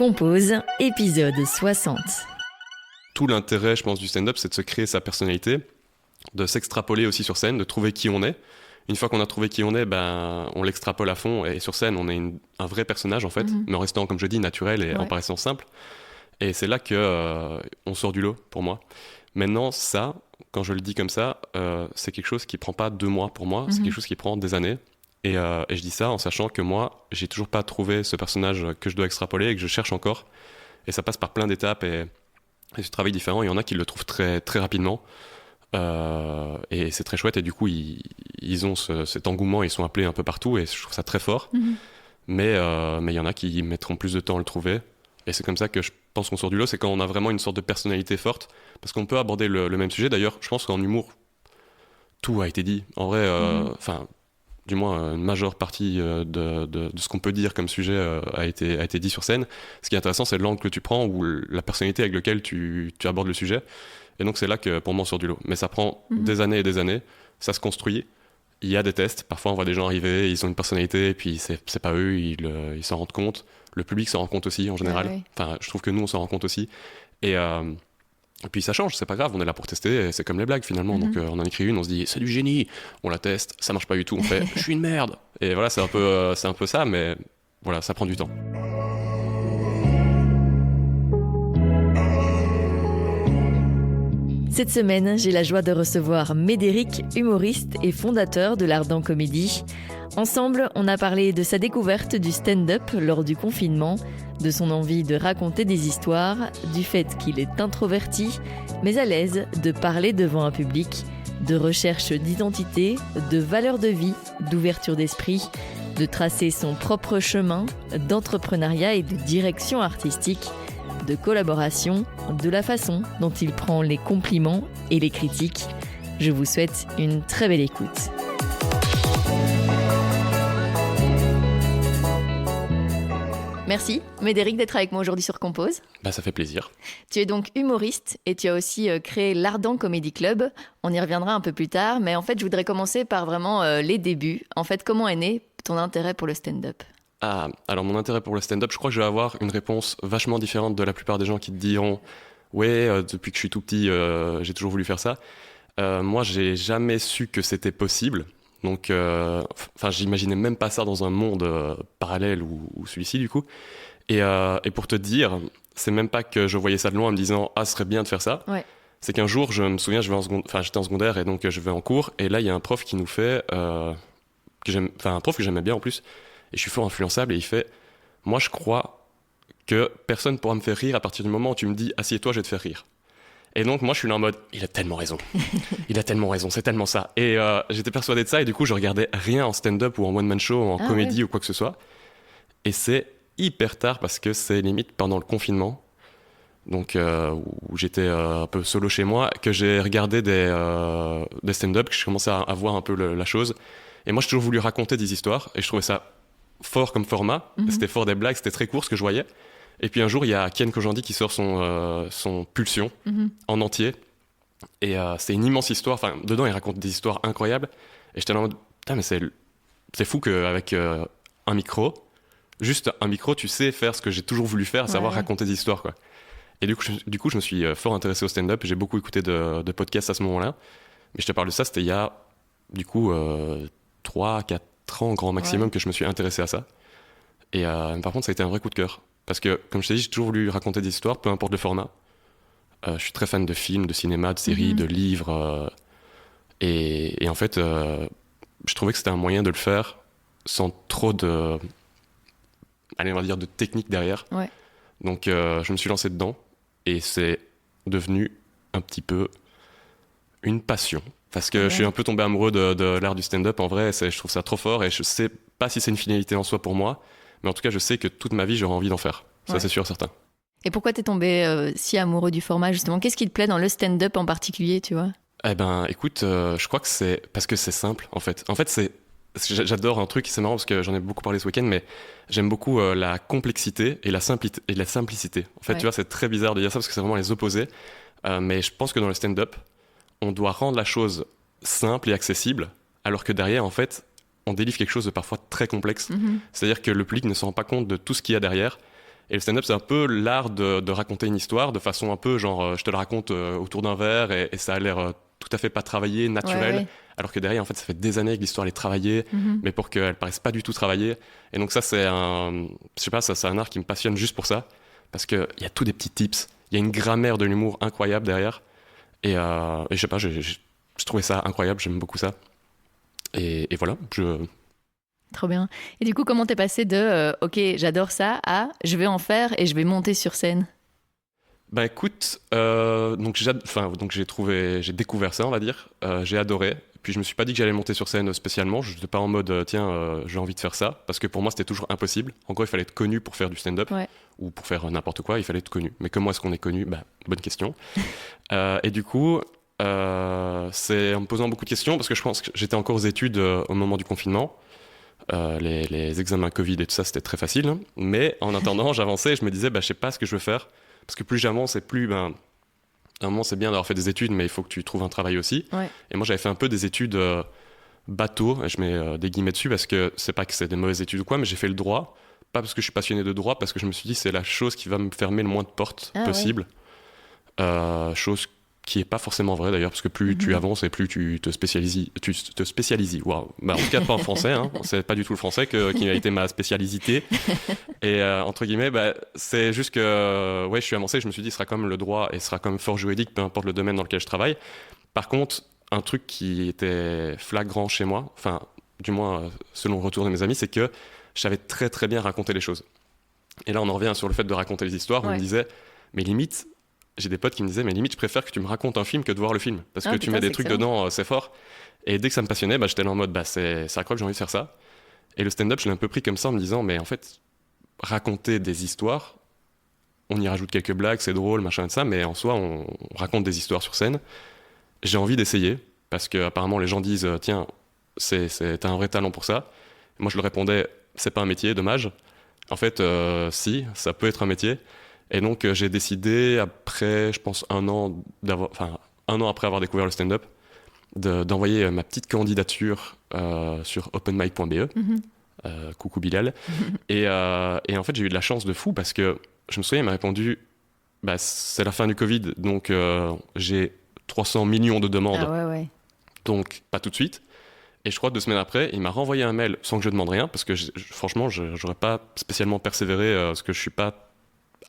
Compose, épisode 60. Tout l'intérêt, je pense, du stand-up, c'est de se créer sa personnalité, de s'extrapoler aussi sur scène, de trouver qui on est. Une fois qu'on a trouvé qui on est, on l'extrapole à fond et sur scène, on est un vrai personnage en fait, mais en restant, comme je dis, naturel et en paraissant simple. Et c'est là qu'on sort du lot pour moi. Maintenant, ça, quand je le dis comme ça, c'est quelque chose qui prend pas 2 mois pour moi, c'est quelque chose qui prend des années. Et je dis ça en sachant que moi, j'ai toujours pas trouvé ce personnage que je dois extrapoler et que je cherche encore. Et ça passe par plein d'étapes et ce travail différent. Il y en a qui le trouvent très, très rapidement. Et c'est très chouette. Et du coup, ils ont cet engouement, ils sont appelés un peu partout et je trouve ça très fort. Mais il y en a qui mettront plus de temps à le trouver. Et c'est comme ça que je pense qu'on sort du lot, c'est quand on a vraiment une sorte de personnalité forte. Parce qu'on peut aborder le même sujet. D'ailleurs, je pense qu'en humour, tout a été dit. En vrai, du moins une majeure partie de ce qu'on peut dire comme sujet a été dit sur scène. Ce qui est intéressant, c'est l'angle que tu prends ou la personnalité avec laquelle tu abordes le sujet. Et donc c'est là que pour moi on sort du lot. Mais ça prend des années et des années, ça se construit. Il y a des tests, parfois on voit des gens arriver, ils ont une personnalité et puis c'est pas eux, ils s'en rendent compte. Le public s'en rend compte aussi en général. Ouais. Enfin, je trouve que nous on s'en rend compte aussi. Et puis ça change, c'est pas grave, on est là pour tester, et c'est comme les blagues finalement. Donc on en écrit une, on se dit c'est du génie, on la teste, ça marche pas du tout, on fait je suis une merde. Et voilà, c'est un peu ça, mais voilà, ça prend du temps. Cette semaine, j'ai la joie de recevoir Médéric, humoriste et fondateur de l'Ardent Comédie. Ensemble, on a parlé de sa découverte du stand-up lors du confinement, de son envie de raconter des histoires, du fait qu'il est introverti, mais à l'aise de parler devant un public, de recherche d'identité, de valeur de vie, d'ouverture d'esprit, de tracer son propre chemin, d'entrepreneuriat et de direction artistique, de collaboration, de la façon dont il prend les compliments et les critiques. Je vous souhaite une très belle écoute. Merci Médéric d'être avec moi aujourd'hui sur Compose. Ça fait plaisir. Tu es donc humoriste et tu as aussi créé l'Ardent Comedy Club. On y reviendra un peu plus tard, mais en fait je voudrais commencer par vraiment les débuts. En fait, comment est né ton intérêt pour le stand-up ? Alors mon intérêt pour le stand-up, je crois que je vais avoir une réponse vachement différente de la plupart des gens qui te diront « Ouais, depuis que je suis tout petit, j'ai toujours voulu faire ça ». Moi, j'ai jamais su que c'était possible. Donc, j'imaginais même pas ça dans un monde parallèle ou celui-ci, du coup. Et pour te dire, c'est même pas que je voyais ça de loin en me disant « Ah, ce serait bien de faire ça ». Ouais. C'est qu'un jour, je me souviens, j'étais en secondaire et donc je vais en cours. Et là, il y a un prof qui nous fait... un prof que j'aimais bien en plus. Et je suis fort influençable et il fait « Moi, je crois que personne pourra me faire rire à partir du moment où tu me dis « Assieds-toi, je vais te faire rire ». Et donc, moi, je suis là en mode « Il a tellement raison. Il a tellement raison, c'est tellement ça. » Et j'étais persuadé de ça et du coup, je regardais rien en stand-up ou en one-man show, en comédie ou quoi que ce soit. Et c'est hyper tard parce que c'est limite pendant le confinement, donc où j'étais un peu solo chez moi, que j'ai regardé des stand-up, que je commençais à voir un peu la chose. Et moi, j'ai toujours voulu raconter des histoires et je trouvais ça fort comme format, c'était fort des blagues, c'était très court ce que je voyais. Et puis un jour, il y a Ken Kojandi qui sort son Pulsion en entier. Et c'est une immense histoire, enfin dedans il raconte des histoires incroyables. Et j'étais là en mode, putain mais c'est fou qu'avec un micro, juste un micro, tu sais faire ce que j'ai toujours voulu faire, à savoir raconter des histoires, quoi. Et du coup, je me suis fort intéressé au stand-up, j'ai beaucoup écouté de podcasts à ce moment-là. Mais je te parle de ça, c'était il y a du coup 3-4 ans grand maximum que je me suis intéressé à ça. Et par contre, ça a été un vrai coup de cœur. Parce que, comme je t'ai dit, j'ai toujours voulu raconter des histoires, peu importe le format. Je suis très fan de films, de cinéma, de séries, de livres. Et en fait, je trouvais que c'était un moyen de le faire sans trop de technique derrière. Ouais. Donc, je me suis lancé dedans. Et c'est devenu un petit peu une passion. Parce que je suis un peu tombé amoureux de l'art du stand-up. En vrai, je trouve ça trop fort. Et je sais pas si c'est une finalité en soi pour moi. Mais en tout cas, je sais que toute ma vie, j'aurai envie d'en faire. Ça, c'est sûr, certain. Et pourquoi t'es tombé si amoureux du format, justement ? Qu'est-ce qui te plaît dans le stand-up en particulier, tu vois ? Eh ben, écoute, je crois que c'est parce que c'est simple, en fait. En fait, j'adore un truc, c'est marrant parce que j'en ai beaucoup parlé ce week-end, mais j'aime beaucoup la complexité et la simplicité. En fait, tu vois, c'est très bizarre de dire ça parce que c'est vraiment les opposés. Mais je pense que dans le stand-up, on doit rendre la chose simple et accessible, alors que derrière, en fait, on délivre quelque chose de parfois très complexe. C'est-à-dire que le public ne se rend pas compte de tout ce qu'il y a derrière. Et le stand-up, c'est un peu l'art de raconter une histoire de façon un peu genre, je te le raconte autour d'un verre et ça a l'air tout à fait pas travaillé, naturel. Ouais. Alors que derrière, en fait, ça fait des années que l'histoire est travaillée, mais pour qu'elle paraisse pas du tout travaillée. Et donc ça, je sais pas, ça, c'est un art qui me passionne juste pour ça. Parce qu'il y a tous des petits tips. Il y a une grammaire de l'humour incroyable derrière. Et je sais pas, je trouvais ça incroyable, j'aime beaucoup ça. Et voilà, Trop bien. Et du coup, comment t'es passé de ok, j'adore ça à je vais en faire et je vais monter sur scène? Bah écoute, donc j'ai découvert ça, on va dire. J'ai adoré. Puis je me suis pas dit que j'allais monter sur scène spécialement. Je n'étais pas en mode j'ai envie de faire ça, parce que pour moi c'était toujours impossible. En gros, il fallait être connu pour faire du stand-up ou pour faire n'importe quoi. Il fallait être connu. Mais comment est-ce qu'on est connu? Bah bonne question. Et du coup, c'est en me posant beaucoup de questions parce que je pense que j'étais encore aux études au moment du confinement. Les examens Covid et tout ça, c'était très facile. Hein. Mais en attendant, j'avançais et je me disais, je sais pas ce que je veux faire. Parce que plus j'avance et plus, à un moment, c'est bien d'avoir fait des études, mais il faut que tu trouves un travail aussi. Ouais. Et moi, j'avais fait un peu des études bateau, et je mets des guillemets dessus parce que c'est pas que c'est des mauvaises études ou quoi, mais j'ai fait le droit. Pas parce que je suis passionné de droit, parce que je me suis dit, c'est la chose qui va me fermer le moins de portes possible. Chose qui est pas forcément vrai d'ailleurs, parce que plus tu avances et plus tu te spécialises. Waouh. En tout cas, pas en français, hein. C'est pas du tout le français qui a été ma spécialité. Et entre guillemets, c'est juste que je suis avancé, je me suis dit, ce sera comme le droit et ce sera comme fort juridique, peu importe le domaine dans lequel je travaille. Par contre, un truc qui était flagrant chez moi, enfin, du moins selon le retour de mes amis, c'est que je savais très très bien raconter les choses. Et là, on en revient sur le fait de raconter les histoires. On me disait, mais limite, j'ai des potes qui me disaient, mais limite, je préfère que tu me racontes un film que de voir le film. Parce que tu mets des trucs dedans, c'est fort. Et dès que ça me passionnait, j'étais là en mode, c'est incroyable, j'ai envie de faire ça. Et le stand-up, je l'ai un peu pris comme ça en me disant, mais en fait, raconter des histoires, on y rajoute quelques blagues, c'est drôle, machin et ça, mais en soi, on raconte des histoires sur scène. J'ai envie d'essayer, parce que apparemment les gens disent, tiens, t'as un vrai talent pour ça. Et moi, je leur répondais, c'est pas un métier, dommage. En fait, si, ça peut être un métier. Et donc, j'ai décidé, après, je pense, un an après avoir découvert le stand-up, d'envoyer ma petite candidature sur openmic.be. Coucou Bilal. Et en fait, j'ai eu de la chance de fou parce que je me souviens, il m'a répondu c'est la fin du Covid, donc j'ai 300 millions de demandes. Ah ouais. Donc, pas tout de suite. Et je crois que 2 semaines après, il m'a renvoyé un mail sans que je demande rien parce que franchement, j'aurais pas spécialement persévéré parce que je suis pas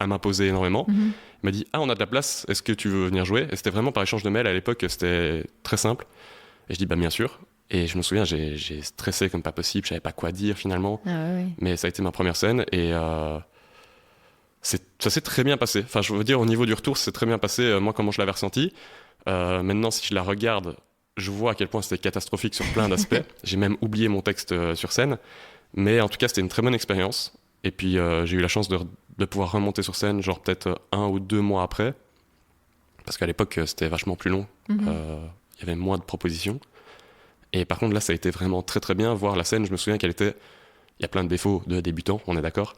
à m'imposer énormément. Il m'a dit, on a de la place, est-ce que tu veux venir jouer? Et c'était vraiment par échange de mails à l'époque, c'était très simple. Et je dis, bien sûr. Et je me souviens, j'ai stressé comme pas possible, je savais pas quoi dire finalement. Mais ça a été ma première scène et ça s'est très bien passé. Enfin, je veux dire, au niveau du retour, c'est très bien passé, moi, comment je l'avais ressenti. Maintenant, si je la regarde, je vois à quel point c'était catastrophique sur plein d'aspects. J'ai même oublié mon texte sur scène. Mais en tout cas, c'était une très bonne expérience. Et puis, j'ai eu la chance de pouvoir remonter sur scène, genre peut-être 1 ou 2 mois après. Parce qu'à l'époque, c'était vachement plus long. Il y avait moins de propositions. Et par contre, là, ça a été vraiment très très bien. Voir la scène, je me souviens il y a plein de défauts de débutants, on est d'accord.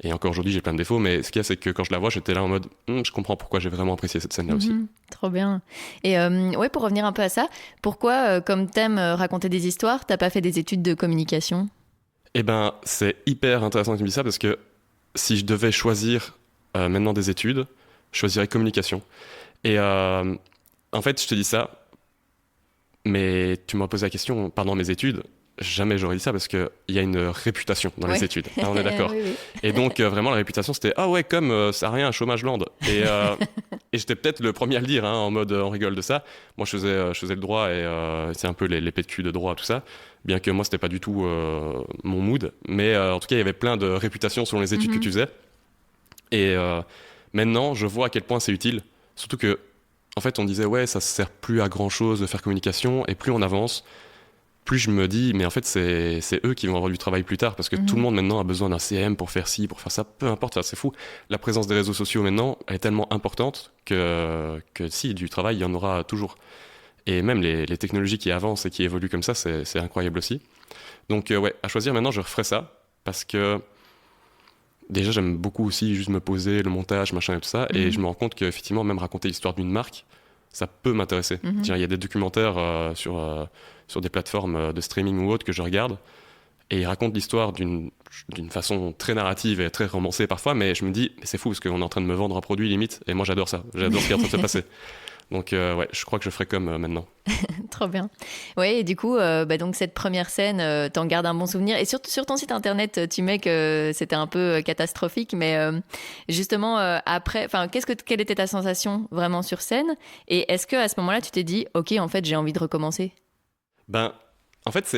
Et encore aujourd'hui, j'ai plein de défauts. Mais ce qu'il y a, c'est que quand je la vois, j'étais là en mode, je comprends pourquoi j'ai vraiment apprécié cette scène-là aussi. Trop bien. Et pour revenir un peu à ça, pourquoi, comme t'aimes raconter des histoires, t'as pas fait des études de communication? Eh ben, c'est hyper intéressant que tu me dises ça parce que si je devais choisir maintenant des études, je choisirais communication. Et en fait, je te dis ça, mais tu m'as posé la question pendant mes études. Jamais j'aurais dit ça parce qu'il y a une réputation dans les études. Ah, on est d'accord. Oui. Et donc, vraiment, la réputation, c'était « Ah ouais, comme ça a rien, chômage land ». Et j'étais peut-être le premier à le dire, en mode on rigole de ça. Moi, je faisais le droit et c'est un peu les PQ de droit, tout ça. Bien que moi, c'était pas du tout mon mood. Mais en tout cas, il y avait plein de réputations selon les études que tu faisais. Et maintenant, je vois à quel point c'est utile. Surtout que, en fait, on disait « Ouais, ça sert plus à grand-chose de faire communication ». Et plus on avance, plus je me dis, mais en fait, c'est eux qui vont avoir du travail plus tard, parce que tout le monde maintenant a besoin d'un CM pour faire ci, pour faire ça, peu importe, c'est fou. La présence des réseaux sociaux maintenant, elle est tellement importante que si, du travail, il y en aura toujours. Et même les technologies qui avancent et qui évoluent comme ça, c'est incroyable aussi. Donc à choisir maintenant, je referai ça, parce que déjà, j'aime beaucoup aussi juste me poser, le montage, machin et tout ça, et je me rends compte qu'effectivement, même raconter l'histoire d'une marque, ça peut m'intéresser. Il y a des documentaires sur des plateformes de streaming ou autres que je regarde et ils racontent l'histoire d'une d'une façon très narrative et très romancée parfois, mais je me dis, mais c'est fou parce qu'on est en train de me vendre un produit limite, et moi j'adore ça, j'adore ce qui est en train de se passer. Donc ouais, je crois que je ferai comme maintenant. Trop bien. Oui, et du coup, donc cette première scène, t'en gardes un bon souvenir. Et sur ton site internet, tu mets que c'était un peu catastrophique, mais justement, après, quelle était ta sensation vraiment sur scène? Et est-ce qu'à ce moment-là, tu t'es dit, OK, en fait, j'ai envie de recommencer? Ben, en fait,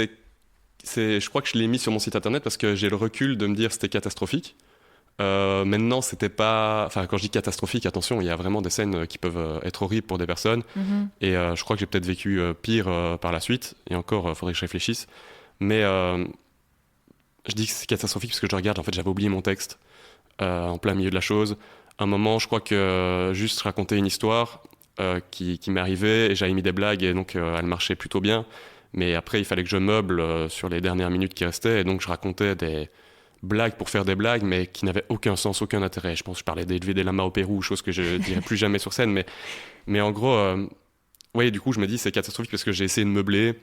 je crois que je l'ai mis sur mon site internet parce que j'ai le recul de me dire c'était catastrophique. Maintenant, c'était pas. Enfin, quand je dis catastrophique, attention, il y a vraiment des scènes qui peuvent être horribles pour des personnes. Et je crois que j'ai peut-être vécu pire par la suite. Et encore, faudrait que je réfléchisse. Mais je dis que c'est catastrophique parce que je regarde. En fait, j'avais oublié mon texte en plein milieu de la chose. À un moment, je crois que juste raconter une histoire qui m'est arrivée et j'avais mis des blagues et donc elle marchait plutôt bien. Mais après, il fallait que je meuble sur les dernières minutes qui restaient. Et donc, je racontais des blagues pour faire des blagues, mais qui n'avaient aucun sens, aucun intérêt. Je pense que je parlais d'élever des lamas au Pérou, chose que je dirais plus jamais sur scène. Mais en gros, ouais, du coup, je me dis c'est catastrophique parce que j'ai essayé de meubler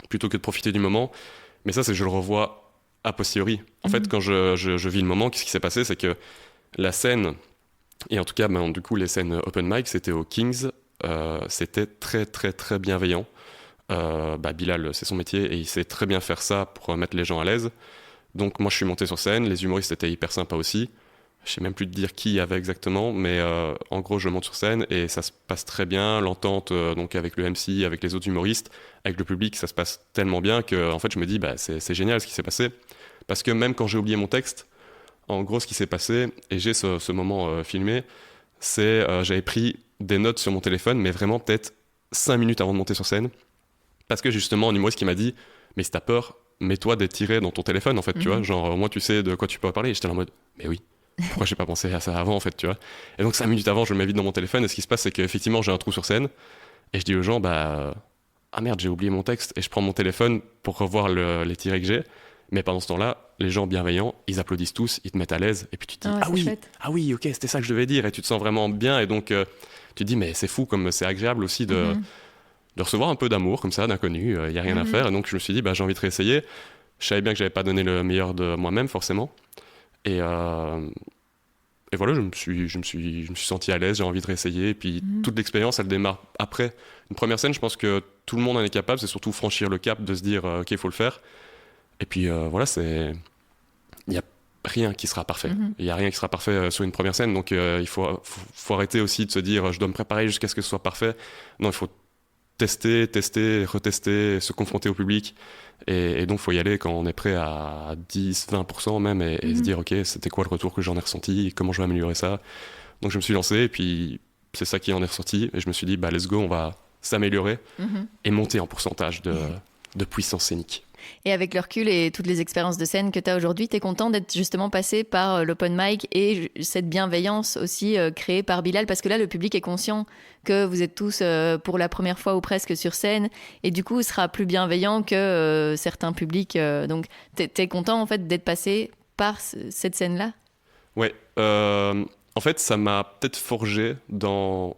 plutôt que de profiter du moment. Mais ça, c'est que je le revois a posteriori. En fait, quand je vis le moment, qu'est-ce qui s'est passé? C'est que la scène, et en tout cas, du coup, les scènes open mic, c'était au Kings. C'était très, très, très bienveillant. Bilal, c'est son métier et il sait très bien faire ça pour mettre les gens à l'aise. Donc moi je suis monté sur scène, les humoristes étaient hyper sympas aussi. Je sais même plus te dire qui y avait exactement, mais en gros je monte sur scène et ça se passe très bien. L'entente donc avec le MC, avec les autres humoristes, avec le public, ça se passe tellement bien que en fait je me dis c'est génial ce qui s'est passé. Parce que même quand j'ai oublié mon texte, en gros ce qui s'est passé, et j'ai ce moment filmé, c'est j'avais pris des notes sur mon téléphone, mais vraiment peut-être 5 minutes avant de monter sur scène. Parce que justement, un humoriste qui m'a dit, mais si t'as peur, mets-toi des tirets dans ton téléphone, en fait, tu vois. Genre, au moins, tu sais de quoi tu peux parler. Et j'étais en mode, mais oui, pourquoi j'ai pas pensé à ça avant, en fait, tu vois. Et donc, 5 minutes avant, je le mets vite dans mon téléphone. Et ce qui se passe, c'est qu'effectivement, j'ai un trou sur scène. Et je dis aux gens, ah merde, j'ai oublié mon texte. Et je prends mon téléphone pour revoir les tirets que j'ai. Mais pendant ce temps-là, les gens bienveillants, ils applaudissent tous, ils te mettent à l'aise. Et puis tu te dis, ah oui, ok, c'était ça que je devais dire. Et tu te sens vraiment bien. Et donc, tu te dis, mais c'est fou, comme c'est agréable aussi de recevoir un peu d'amour comme ça, d'inconnu, il n'y a rien à faire. Et donc je me suis dit, j'ai envie de réessayer. Je savais bien que j'avais pas donné le meilleur de moi-même, forcément. Et voilà, je me suis senti à l'aise, j'ai envie de réessayer. Et puis toute l'expérience, elle démarre après. Une première scène, je pense que tout le monde en est capable, c'est surtout franchir le cap, de se dire, ok, il faut le faire. Et puis voilà, il n'y a rien qui sera parfait. Il n'y a rien qui sera parfait sur une première scène. Donc il faut arrêter aussi de se dire, je dois me préparer jusqu'à ce que ce soit parfait. Non, il faut tester, retester, se confronter au public. Et donc, il faut y aller quand on est prêt à 10, 20% même et se dire, OK, c'était quoi le retour que j'en ai ressenti, comment je vais améliorer ça. Donc, je me suis lancé et puis c'est ça qui en est ressorti. Et je me suis dit, let's go, on va s'améliorer et monter en pourcentage de puissance scénique. Et avec le recul et toutes les expériences de scène que tu as aujourd'hui, tu es content d'être justement passé par l'open mic et cette bienveillance aussi créée par Bilal, parce que là, le public est conscient que vous êtes tous pour la première fois ou presque sur scène et du coup, il sera plus bienveillant que certains publics. Donc, tu es content en fait d'être passé par cette scène-là? Ouais. En fait, ça m'a peut-être forgé dans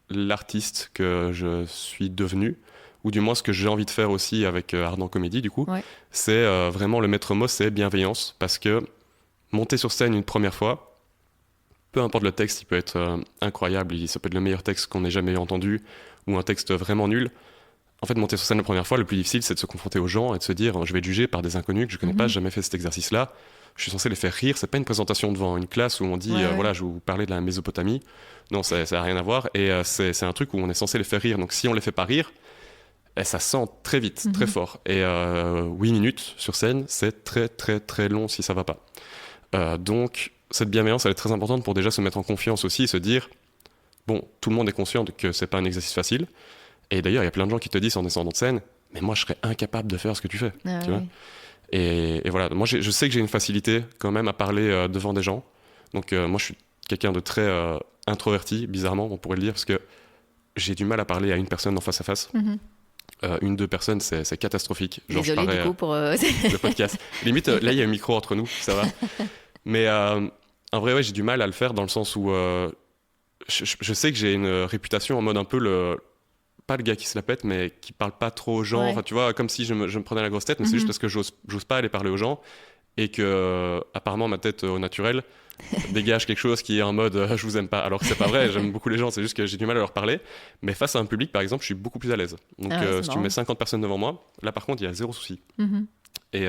l'artiste que je suis devenu. Ou du moins ce que j'ai envie de faire aussi avec Ardent Comédie, du coup, c'est vraiment le maître mot, c'est bienveillance. Parce que monter sur scène une première fois, peu importe le texte, il peut être incroyable, ça peut être le meilleur texte qu'on ait jamais entendu, ou un texte vraiment nul. En fait, monter sur scène la première fois, le plus difficile, c'est de se confronter aux gens et de se dire, je vais être jugé par des inconnus que je connais pas, j'ai jamais fait cet exercice-là. Je suis censé les faire rire, c'est pas une présentation devant une classe où on dit, voilà, je vais vous parler de la Mésopotamie. Non, ça n'a rien à voir. Et c'est un truc où on est censé les faire rire. Donc si on les fait pas rire, ça sent très vite, très fort. Et 8 minutes sur scène, c'est très, très, très long si ça va pas. Donc, cette bienveillance, elle est très importante pour déjà se mettre en confiance aussi et se dire, bon, tout le monde est conscient que c'est pas un exercice facile. Et d'ailleurs, il y a plein de gens qui te disent en descendant de scène, mais moi, je serais incapable de faire ce que tu fais. Tu vois. Et voilà, moi, je sais que j'ai une facilité quand même à parler devant des gens. Donc, moi, je suis quelqu'un de très introverti, bizarrement, on pourrait le dire, parce que j'ai du mal à parler à une personne en face à face. Une, deux personnes, c'est catastrophique. Genre, désolée du coup pour le podcast. Limite, là, il y a un micro entre nous, ça va. Mais en vrai, j'ai du mal à le faire dans le sens où je sais que j'ai une réputation en mode un peu pas le gars qui se la pète, mais qui parle pas trop aux gens. Enfin, tu vois, comme si je me prenais la grosse tête, mais c'est juste parce que j'ose pas aller parler aux gens. et que apparemment ma tête au naturel dégage quelque chose qui est en mode je vous aime pas, alors que c'est pas vrai, j'aime beaucoup les gens, c'est juste que j'ai du mal à leur parler, mais face à un public par exemple je suis beaucoup plus à l'aise, donc si tu mets 50 personnes devant moi, là par contre il y a zéro souci. Et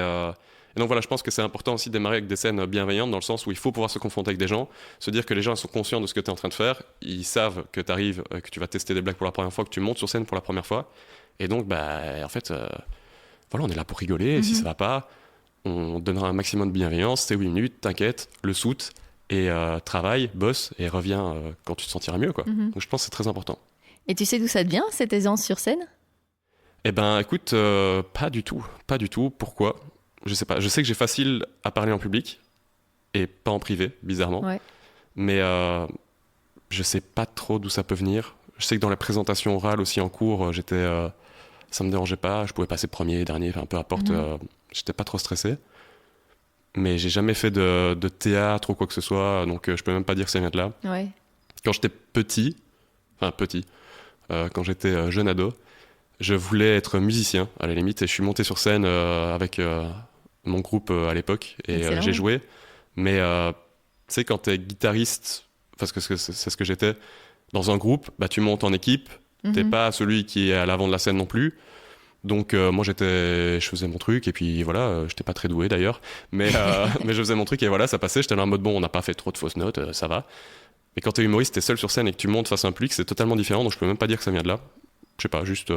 donc voilà, je pense que c'est important aussi de démarrer avec des scènes bienveillantes, dans le sens où il faut pouvoir se confronter avec des gens, se dire que les gens sont conscients de ce que tu es en train de faire, ils savent que tu arrives, que tu vas tester des blagues pour la première fois, que tu montes sur scène pour la première fois, et donc en fait voilà, on est là pour rigoler, et si ça va pas, on donnera un maximum de bienveillance, c'est 8 minutes, t'inquiète, le soute, et travaille, bosse, et reviens quand tu te sentiras mieux, quoi. Donc je pense que c'est très important. Et tu sais d'où ça te vient, cette aisance sur scène ? Eh ben écoute, pas du tout. Pourquoi ? Je sais pas. Je sais que j'ai facile à parler en public, et pas en privé, bizarrement. Ouais. Mais je sais pas trop d'où ça peut venir. Je sais que dans la présentation orale aussi en cours, ça me dérangeait pas, je pouvais passer premier, dernier, enfin peu importe, j'étais pas trop stressé. Mais j'ai jamais fait de théâtre ou quoi que ce soit, donc je peux même pas dire que ça vient de là. Ouais. Quand j'étais petit, quand j'étais jeune ado, je voulais être musicien à la limite, et je suis monté sur scène avec mon groupe à l'époque, et j'ai joué. Mais tu sais, quand t'es guitariste, parce que c'est ce que j'étais, dans un groupe, bah, tu montes en équipe, t'es pas celui qui est à l'avant de la scène non plus. Donc moi je faisais mon truc, et puis voilà, j'étais pas très doué d'ailleurs, mais je faisais mon truc, et voilà, ça passait. J'étais là en mode bon, on n'a pas fait trop de fausses notes, ça va. Mais quand t'es humoriste, t'es seul sur scène et que tu montes face à un public, c'est totalement différent, donc je peux même pas dire que ça vient de là. Je sais pas, juste...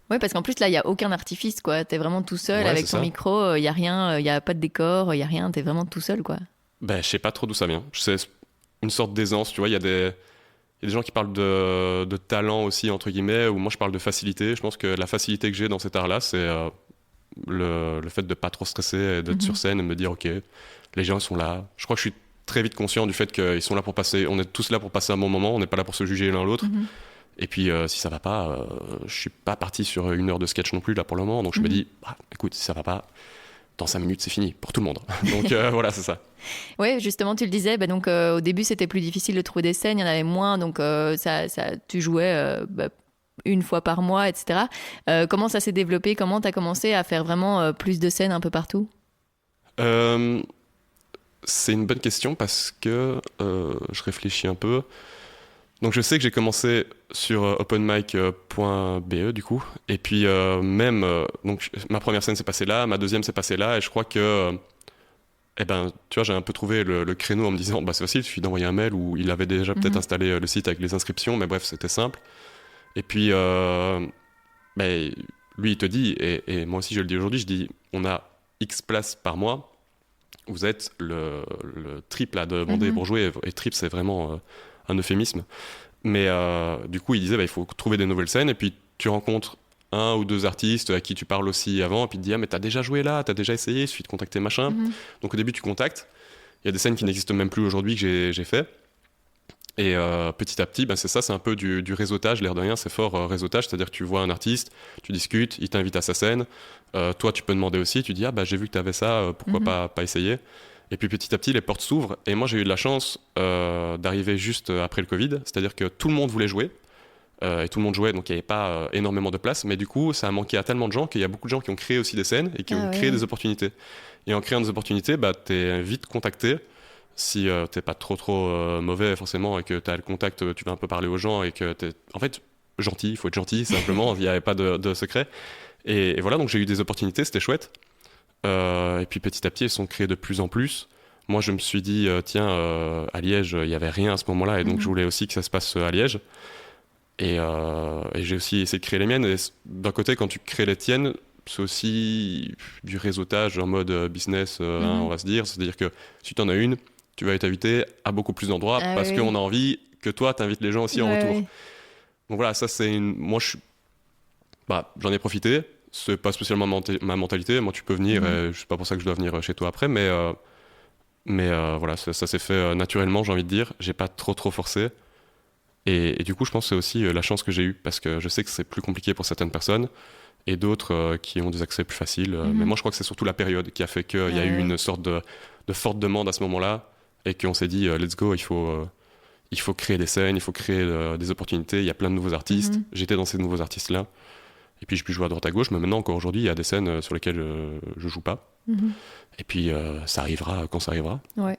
Ouais, parce qu'en plus là, il y a aucun artifice, quoi. T'es vraiment tout seul avec ton micro, il y a rien, il y a pas de décor, il y a rien, t'es vraiment tout seul, quoi. Ben je sais pas trop d'où ça vient. C'est une sorte d'aisance, tu vois, il y a des gens qui parlent de talent aussi, entre guillemets, ou moi je parle de facilité. Je pense que la facilité que j'ai dans cet art-là, c'est le fait de pas trop stresser, et d'être sur scène et de me dire, ok, les gens sont là. Je crois que je suis très vite conscient du fait qu'ils sont là pour passer, on est tous là pour passer un bon moment, on n'est pas là pour se juger l'un l'autre. Et puis si ça va pas, je suis pas parti sur 1 heure de sketch non plus là pour le moment, donc je me dis, écoute, si ça va pas, dans 5 minutes c'est fini pour tout le monde. Donc voilà, c'est ça. Ouais, justement, tu le disais, donc au début c'était plus difficile de trouver des scènes, il y en avait moins, donc tu jouais une fois par mois, etc. Comment ça s'est développé ? Comment tu as commencé à faire vraiment plus de scènes un peu partout ? C'est une bonne question, parce que je réfléchis un peu. Donc je sais que j'ai commencé sur openmic.be du coup, et puis donc ma première scène s'est passée là, ma deuxième s'est passée là, et je crois que tu vois, j'ai un peu trouvé le créneau en me disant c'est facile, il suffit d'envoyer un mail, où il avait déjà peut-être installé le site avec les inscriptions, mais bref, c'était simple. Et puis lui il te dit, et moi aussi je le dis aujourd'hui, je dis on a X places par mois, vous êtes le triple à demander pour jouer, et triple c'est vraiment un euphémisme. Mais du coup il disait il faut trouver des nouvelles scènes, et puis tu rencontres 1 ou 2 artistes à qui tu parles aussi avant, et puis tu te dis mais t'as déjà joué là, t'as déjà essayé, il suffit de contacter machin. Donc au début tu contactes, il y a des scènes qui n'existent même plus aujourd'hui que j'ai fait, et petit à petit c'est ça, c'est un peu du réseautage, l'air de rien, c'est fort réseautage, c'est à dire que tu vois un artiste, tu discutes, il t'invite à sa scène, toi tu peux demander aussi, tu dis j'ai vu que t'avais ça, pourquoi pas essayer. Et puis petit à petit les portes s'ouvrent, et moi j'ai eu de la chance d'arriver juste après le Covid, c'est-à-dire que tout le monde voulait jouer, et tout le monde jouait, donc il n'y avait pas énormément de place, mais du coup ça a manqué à tellement de gens qu'il y a beaucoup de gens qui ont créé aussi des scènes, et qui ont créé des opportunités. Et en créant des opportunités, t'es vite contacté, si t'es pas trop mauvais forcément, et que t'as le contact, tu vas un peu parler aux gens, et que t'es en fait gentil, il faut être gentil simplement, il n'y avait pas de secret. Et voilà, donc j'ai eu des opportunités, c'était chouette. Et puis petit à petit elles sont créées de plus en plus. Moi je me suis dit à Liège il n'y avait rien à ce moment là, et donc je voulais aussi que ça se passe à Liège, et j'ai aussi essayé de créer les miennes. Et d'un côté quand tu crées les tiennes, c'est aussi du réseautage en mode business, on va se dire, c'est à dire que si tu en as une, tu vas être invité à beaucoup plus d'endroits, parce qu'on a envie que toi t'invites les gens aussi en retour. Donc voilà, ça c'est moi j'en ai profité. C'est pas spécialement ma mentalité. Moi, tu peux venir, et c'est pas pour ça que je dois venir chez toi après, mais voilà, ça s'est fait naturellement, j'ai envie de dire. J'ai pas trop forcé. Et du coup, je pense que c'est aussi la chance que j'ai eue, parce que je sais que c'est plus compliqué pour certaines personnes, et d'autres qui ont des accès plus faciles. Mais moi, je crois que c'est surtout la période qui a fait qu'il y a eu une sorte de forte demande à ce moment-là, et qu'on s'est dit, let's go, il faut créer des scènes, il faut créer des opportunités. Il y a plein de nouveaux artistes. J'étais dans ces nouveaux artistes-là. Et puis je puis jouer à droite à gauche, mais maintenant encore aujourd'hui, il y a des scènes sur lesquelles je joue pas. Et puis ça arrivera quand ça arrivera. Ouais.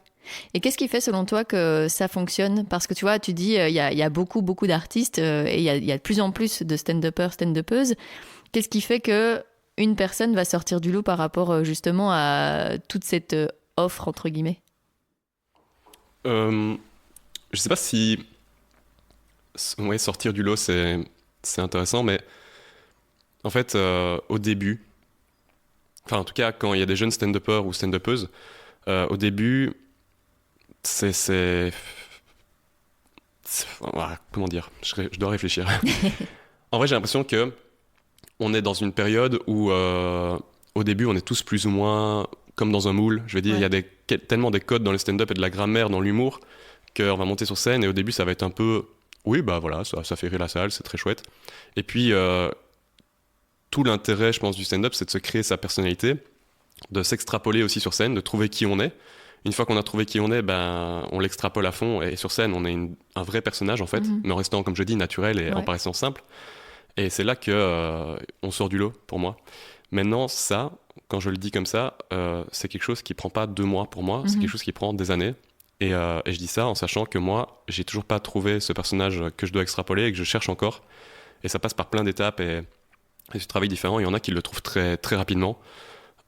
Et qu'est-ce qui fait selon toi que ça fonctionne? Parce que tu vois, tu dis il y a beaucoup d'artistes et il y a de plus en plus de stand-uppers, stand-uppeuses. Qu'est-ce qui fait que une personne va sortir du lot par rapport justement à toute cette offre entre guillemets? Je sais pas si sortir du lot c'est intéressant, mais en fait au début, enfin en tout cas quand il y a des jeunes stand-uppers ou stand-uppeuses, au début voilà, comment dire, je dois réfléchir. En vrai, j'ai l'impression que on est dans une période où au début on est tous plus ou moins comme dans un moule. Je veux dire, il y a tellement des codes dans le stand-up et de la grammaire dans l'humour qu'on va monter sur scène et au début ça va être un peu oui bah voilà, ça fait rire la salle, c'est très chouette. Et puis tout l'intérêt, je pense, du stand-up, c'est de se créer sa personnalité, de s'extrapoler aussi sur scène, de trouver qui on est. Une fois qu'on a trouvé qui on est, ben, on l'extrapole à fond et sur scène, on est un vrai personnage en fait, mais en restant, comme je dis, naturel et en paraissant simple. Et c'est là que on sort du lot pour moi. Maintenant, ça, quand je le dis comme ça, c'est quelque chose qui prend pas 2 mois pour moi, c'est quelque chose qui prend des années. Et je dis ça en sachant que moi, j'ai toujours pas trouvé ce personnage que je dois extrapoler et que je cherche encore. Et ça passe par plein d'étapes et ce travail différent. Il y en a qui le trouvent très, très rapidement.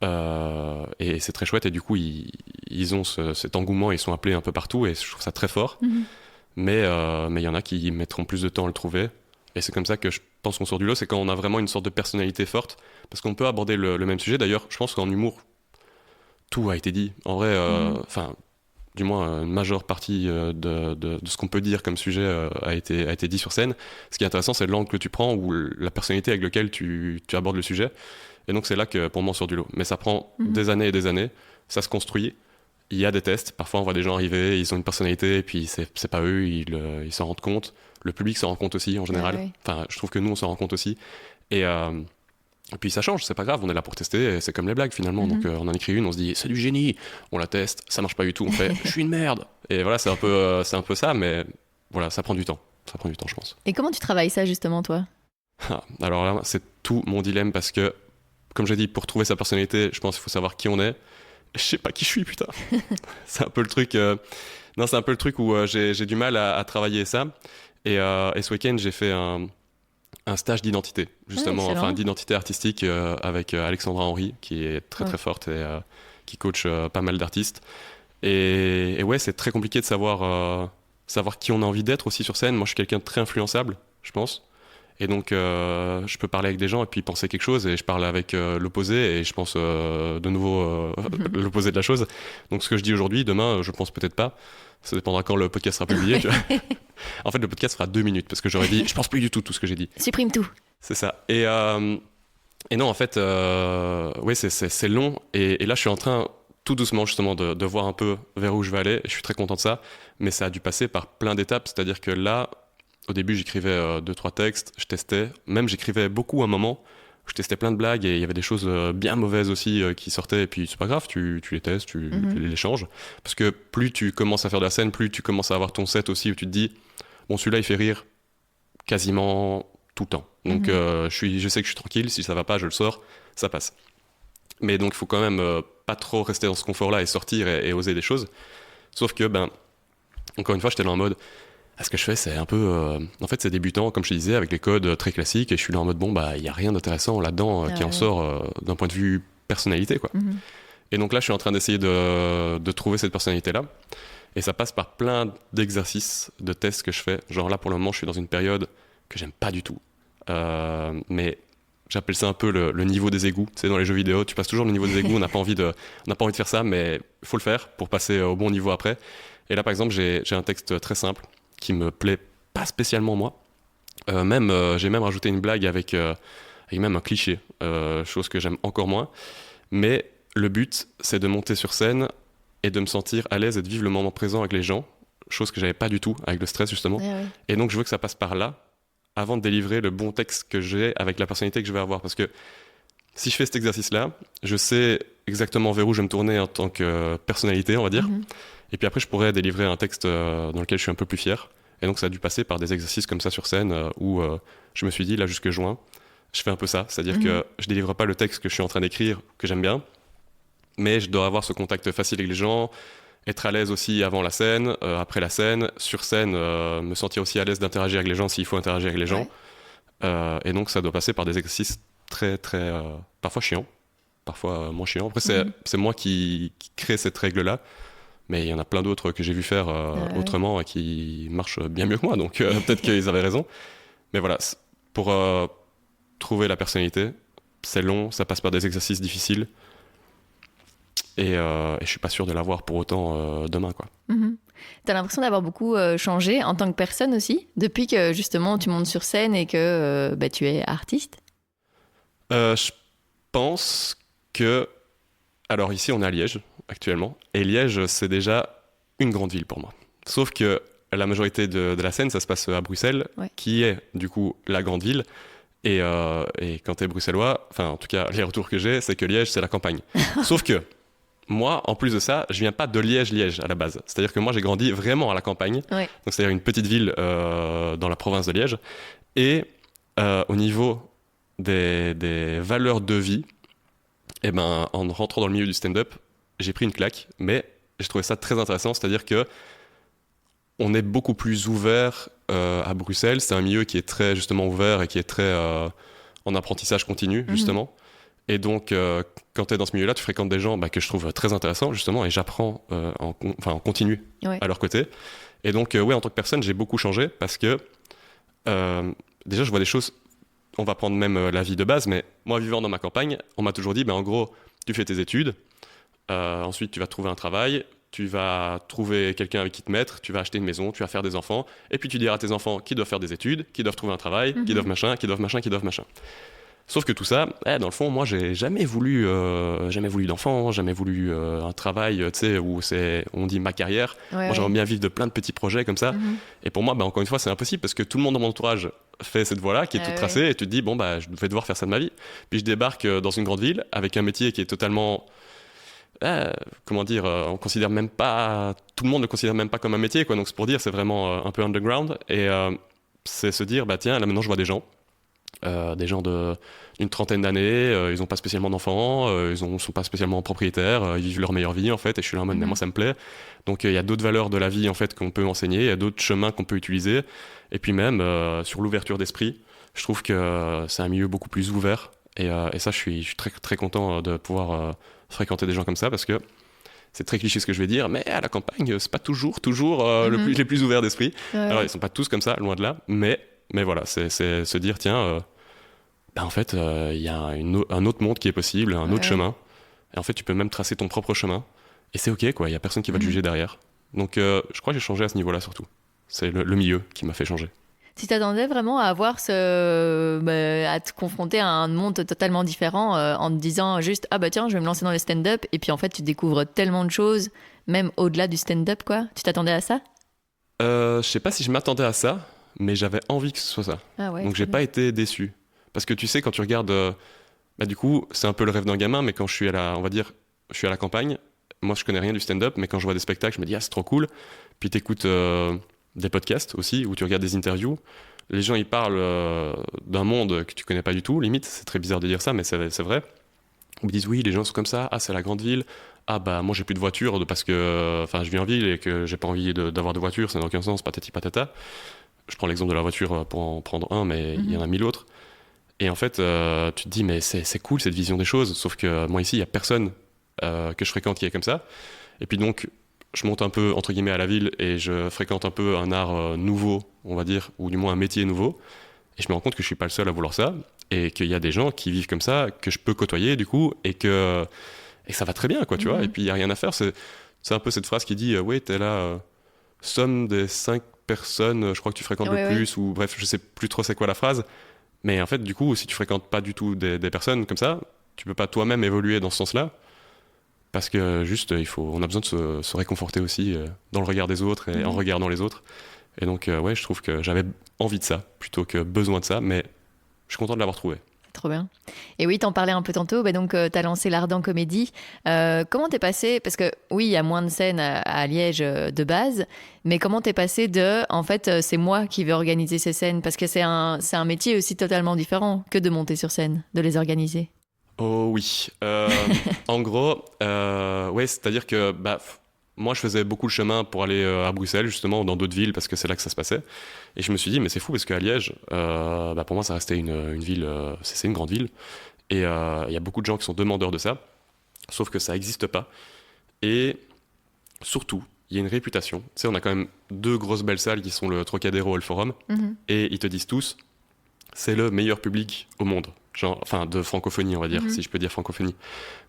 Et c'est très chouette et du coup ils ont cet engouement, ils sont appelés un peu partout et je trouve ça très fort. Mais il y en a qui mettront plus de temps à le trouver et c'est comme ça que je pense qu'on sort du lot, c'est quand on a vraiment une sorte de personnalité forte parce qu'on peut aborder le même sujet. D'ailleurs je pense qu'en humour tout a été dit en vrai, enfin du moins une majeure partie de ce qu'on peut dire comme sujet a été dit sur scène. Ce qui est intéressant, c'est l'angle que tu prends ou la personnalité avec laquelle tu abordes le sujet. Et donc c'est là que pour moi on sort du lot. Mais ça prend des années et des années, ça se construit. Il y a des tests, parfois on voit des gens arriver, ils ont une personnalité et puis c'est pas eux, ils s'en rendent compte. Le public s'en rend compte aussi en général. Ouais. Enfin, je trouve que nous on s'en rend compte aussi. Et puis ça change, c'est pas grave, on est là pour tester, et c'est comme les blagues finalement. Donc on en écrit une, on se dit c'est du génie, on la teste, ça marche pas du tout, on fait je suis une merde. Et voilà, c'est un peu ça, mais voilà, ça prend du temps. Ça prend du temps, je pense. Et comment tu travailles ça justement toi? Alors là, c'est tout mon dilemme parce que comme j'ai dit, pour trouver sa personnalité, je pense qu'il faut savoir qui on est. Je sais pas qui je suis, putain. C'est un peu le truc. Non, c'est un peu le truc où j'ai du mal à travailler ça. Et ce week-end, j'ai fait un stage d'identité, justement, enfin d'identité artistique avec Alexandra Henry, qui est très très forte et qui coach pas mal d'artistes. Et ouais, c'est très compliqué de savoir qui on a envie d'être aussi sur scène. Moi, je suis quelqu'un de très influençable, je pense. Et donc, je peux parler avec des gens et puis penser quelque chose, et je parle avec l'opposé, et je pense de nouveau l'opposé de la chose. Donc, ce que je dis aujourd'hui, demain, je pense peut-être pas. Ça dépendra quand le podcast sera publié. Tu vois. En fait, le podcast fera 2 minutes, parce que j'aurais dit, je pense plus du tout ce que j'ai dit. Supprime tout. C'est ça. Et non, en fait, oui, c'est long. Et là, je suis en train, tout doucement, justement, de voir un peu vers où je vais aller. Je suis très content de ça. Mais ça a dû passer par plein d'étapes. C'est-à-dire que là, au début, j'écrivais 2-3 textes, je testais. Même, j'écrivais beaucoup à un moment. Je testais plein de blagues et il y avait des choses bien mauvaises aussi qui sortaient. Et puis, c'est pas grave, tu les testes, tu les changes. Parce que plus tu commences à faire de la scène, plus tu commences à avoir ton set aussi où tu te dis, bon, celui-là, il fait rire quasiment tout le temps. Donc, je sais que je suis tranquille. Si ça va pas, je le sors, ça passe. Mais donc, il faut quand même pas trop rester dans ce confort-là et sortir et oser des choses. Sauf que, encore une fois, j'étais là en mode... Ce que je fais, c'est un peu... en fait, c'est débutant, comme je te disais, avec les codes très classiques. Et je suis là en mode, bon, il n'y a rien d'intéressant là-dedans qui en sort d'un point de vue personnalité, quoi. Et donc là, je suis en train d'essayer de trouver cette personnalité-là. Et ça passe par plein d'exercices, de tests que je fais. Genre là, pour le moment, je suis dans une période que j'aime pas du tout. Mais j'appelle ça un peu le niveau des égouts. Tu sais, dans les jeux vidéo, tu passes toujours le niveau des égouts. On n'a pas envie de faire ça, mais il faut le faire pour passer au bon niveau après. Et là, par exemple, j'ai un texte très simple qui me plaît pas spécialement moi. J'ai même rajouté une blague avec même un cliché, chose que j'aime encore moins. Mais le but, c'est de monter sur scène et de me sentir à l'aise et de vivre le moment présent avec les gens, chose que j'avais pas du tout avec le stress justement. Et donc je veux que ça passe par là avant de délivrer le bon texte que j'ai avec la personnalité que je vais avoir. Parce que si je fais cet exercice-là, je sais exactement vers où je vais me tourner en tant que personnalité, on va dire. Et puis après, je pourrais délivrer un texte dans lequel je suis un peu plus fier. Et donc, ça a dû passer par des exercices comme ça sur scène où je me suis dit, là, jusque juin, je fais un peu ça. C'est-à-dire que je délivre pas le texte que je suis en train d'écrire, que j'aime bien, mais je dois avoir ce contact facile avec les gens, être à l'aise aussi avant la scène, après la scène, sur scène, me sentir aussi à l'aise d'interagir avec les gens s'il faut interagir avec les gens. Et donc ça doit passer par des exercices très, très, parfois chiants, parfois moins chiants. Après, c'est moi qui crée cette règle-là, mais il y en a plein d'autres que j'ai vu faire autrement et qui marchent bien mieux que moi, donc peut-être qu'ils avaient raison. Mais voilà, pour trouver la personnalité, c'est long, ça passe par des exercices difficiles. Et je suis pas sûr de l'avoir pour autant demain, quoi. T'as l'impression d'avoir beaucoup changé en tant que personne aussi, depuis que justement tu montes sur scène et que tu es artiste? Je pense que... Alors ici, on est à Liège, actuellement. Et Liège, c'est déjà une grande ville pour moi. Sauf que la majorité de la scène, ça se passe à Bruxelles, qui est du coup la grande ville. Et quand t'es bruxellois, enfin en tout cas, les retours que j'ai, c'est que Liège, c'est la campagne. Sauf que moi, en plus de ça, je viens pas de Liège à la base. C'est-à-dire que moi, j'ai grandi vraiment à la campagne. Donc c'est-à-dire une petite ville dans la province de Liège. Et au niveau des valeurs de vie, eh ben, en rentrant dans le milieu du stand-up, j'ai pris une claque, mais j'ai trouvé ça très intéressant. C'est-à-dire que on est beaucoup plus ouvert à Bruxelles. C'est un milieu qui est très justement ouvert et qui est très en apprentissage continu, justement. Et donc, quand tu es dans ce milieu-là, tu fréquentes des gens que je trouve très intéressants, justement, et j'apprends en continu à leur côté. Et donc, en tant que personne, j'ai beaucoup changé parce que déjà, je vois des choses. On va prendre même la vie de base, mais moi, vivant dans ma campagne, on m'a toujours dit, en gros, tu fais tes études, ensuite, tu vas trouver un travail, tu vas trouver quelqu'un avec qui te mettre, tu vas acheter une maison, tu vas faire des enfants, et puis tu diras à tes enfants qu'ils doivent faire des études, qu'ils doivent trouver un travail, qu'ils doivent machin, qu'ils doivent machin, qu'ils doivent machin. Sauf que tout ça, dans le fond, moi, j'ai jamais voulu d'enfants, jamais voulu un travail, où on dit ma carrière. Moi, j'aimerais bien vivre de plein de petits projets comme ça. Et pour moi, encore une fois, c'est impossible parce que tout le monde dans mon entourage fait cette voie-là, qui est toute tracée, et tu te dis, je vais devoir faire ça de ma vie. Puis je débarque dans une grande ville avec un métier qui est totalement... on considère même pas... Tout le monde ne considère même pas comme un métier, quoi. Donc c'est pour dire, c'est vraiment un peu underground. Et c'est se dire, tiens, là maintenant, je vois des gens d'une trentaine d'années, ils n'ont pas spécialement d'enfants, ils ne sont pas spécialement propriétaires, ils vivent leur meilleure vie en fait, et je suis là en mode mais moi ça me plaît. Donc il y a d'autres valeurs de la vie en fait qu'on peut enseigner, il y a d'autres chemins qu'on peut utiliser, et puis même sur l'ouverture d'esprit, je trouve que c'est un milieu beaucoup plus ouvert, et ça je suis très, très content de pouvoir fréquenter des gens comme ça, parce que c'est très cliché ce que je vais dire, mais à la campagne c'est pas toujours les plus ouverts d'esprit. Alors ils sont pas tous comme ça, loin de là, mais voilà, c'est se dire, tiens, en fait, il y a un autre monde qui est possible, un autre chemin. Et en fait, tu peux même tracer ton propre chemin. Et c'est OK, quoi. Il n'y a personne qui va te juger derrière. Donc, je crois que j'ai changé à ce niveau-là, surtout. C'est le milieu qui m'a fait changer. Tu t'attendais vraiment à avoir à te confronter à un monde totalement différent en te disant juste, tiens, je vais me lancer dans le stand-up. Et puis, en fait, tu découvres tellement de choses, même au-delà du stand-up, quoi. Tu t'attendais à ça? Je sais pas si je m'attendais à ça, mais j'avais envie que ce soit ça. Donc j'ai pas été déçu. Parce que tu sais, quand tu regardes, du coup, c'est un peu le rêve d'un gamin, mais quand je suis à la campagne, moi je connais rien du stand-up, mais quand je vois des spectacles, je me dis, c'est trop cool. Puis t'écoutes des podcasts aussi, où tu regardes des interviews. Les gens, ils parlent d'un monde que tu connais pas du tout, limite, c'est très bizarre de dire ça, mais c'est vrai. Ils me disent, oui, les gens sont comme ça, c'est la grande ville. Moi j'ai plus de voiture parce que je vis en ville et que j'ai pas envie d'avoir de voiture, ça n'a aucun sens, patati patata. Je prends l'exemple de la voiture pour en prendre un, mais il y en a 1000 autres. Et en fait, tu te dis, mais c'est cool cette vision des choses, sauf que moi ici, il n'y a personne que je fréquente qui est comme ça. Et puis donc, je monte un peu, entre guillemets, à la ville et je fréquente un peu un art nouveau, on va dire, ou du moins un métier nouveau. Et je me rends compte que je suis pas le seul à vouloir ça, et qu'il y a des gens qui vivent comme ça, que je peux côtoyer du coup, et que ça va très bien, quoi, tu vois. Et puis il n'y a rien à faire. C'est un peu cette phrase qui dit, t'es là, somme des 5 personnes, je crois que tu fréquentes le plus, ou bref, je sais plus trop c'est quoi la phrase. Mais en fait, du coup, si tu fréquentes pas du tout des personnes comme ça, tu peux pas toi-même évoluer dans ce sens-là, parce que juste, on a besoin de se réconforter aussi dans le regard des autres et en regardant les autres. Et donc, je trouve que j'avais envie de ça plutôt que besoin de ça, mais je suis content de l'avoir trouvé. Trop bien. Et oui, t'en parlais un peu tantôt, donc t'as lancé l'Ardent Comédie. Comment t'es passé, parce que oui, il y a moins de scènes à Liège de base, mais comment t'es passé de, en fait, c'est moi qui vais organiser ces scènes, parce que c'est un métier aussi totalement différent que de monter sur scène, de les organiser. Oh oui. En gros, ouais, c'est-à-dire que moi, je faisais beaucoup le chemin pour aller à Bruxelles, justement, ou dans d'autres villes, parce que c'est là que ça se passait. Et je me suis dit, mais c'est fou, parce qu'à Liège, pour moi, ça restait une ville, c'est une grande ville. Et il y a beaucoup de gens qui sont demandeurs de ça, sauf que ça n'existe pas. Et surtout, il y a une réputation. Tu sais, on a quand même deux grosses belles salles qui sont le Trocadéro et le Forum. Mhm. Et ils te disent tous, c'est le meilleur public au monde. Genre, enfin, de francophonie, on va dire, si je peux dire francophonie.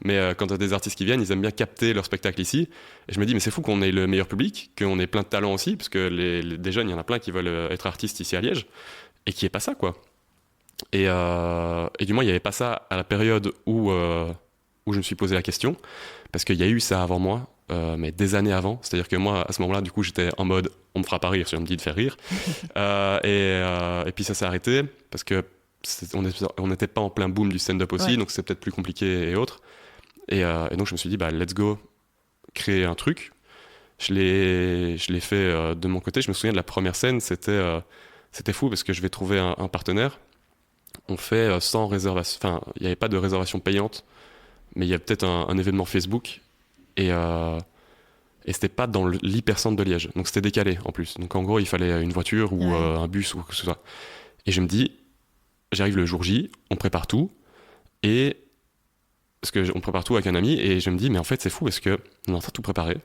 Mais quand t'as des artistes qui viennent, ils aiment bien capter leur spectacle ici. Et je me dis, mais c'est fou qu'on ait le meilleur public, qu'on ait plein de talents aussi, parce que des jeunes, il y en a plein qui veulent être artistes ici à Liège, et qui est pas ça, quoi. Et du moins, il n'y avait pas ça à la période où je me suis posé la question, parce qu'il y a eu ça avant moi, mais des années avant. C'est-à-dire que moi, à ce moment-là, du coup, j'étais en mode, on me fera pas rire si on me dit de faire rire. Et puis ça s'est arrêté, parce que on n'était pas en plein boom du stand-up aussi, donc c'est peut-être plus compliqué et autres. Et donc je me suis dit, let's go, créer un truc. Je l'ai fait de mon côté. Je me souviens de la première scène, c'était fou parce que je vais trouver un partenaire. On fait sans réservation, enfin, il n'y avait pas de réservation payante, mais il y a peut-être un événement Facebook. Et c'était pas dans l'hypercentre de Liège, donc c'était décalé en plus. Donc en gros, il fallait une voiture ou un bus ou quoi que ce soit. Et je me dis, j'arrive le jour J, on prépare tout, parce que on prépare tout avec un ami, et je me dis, mais en fait, c'est fou, parce que on est en train de tout préparer,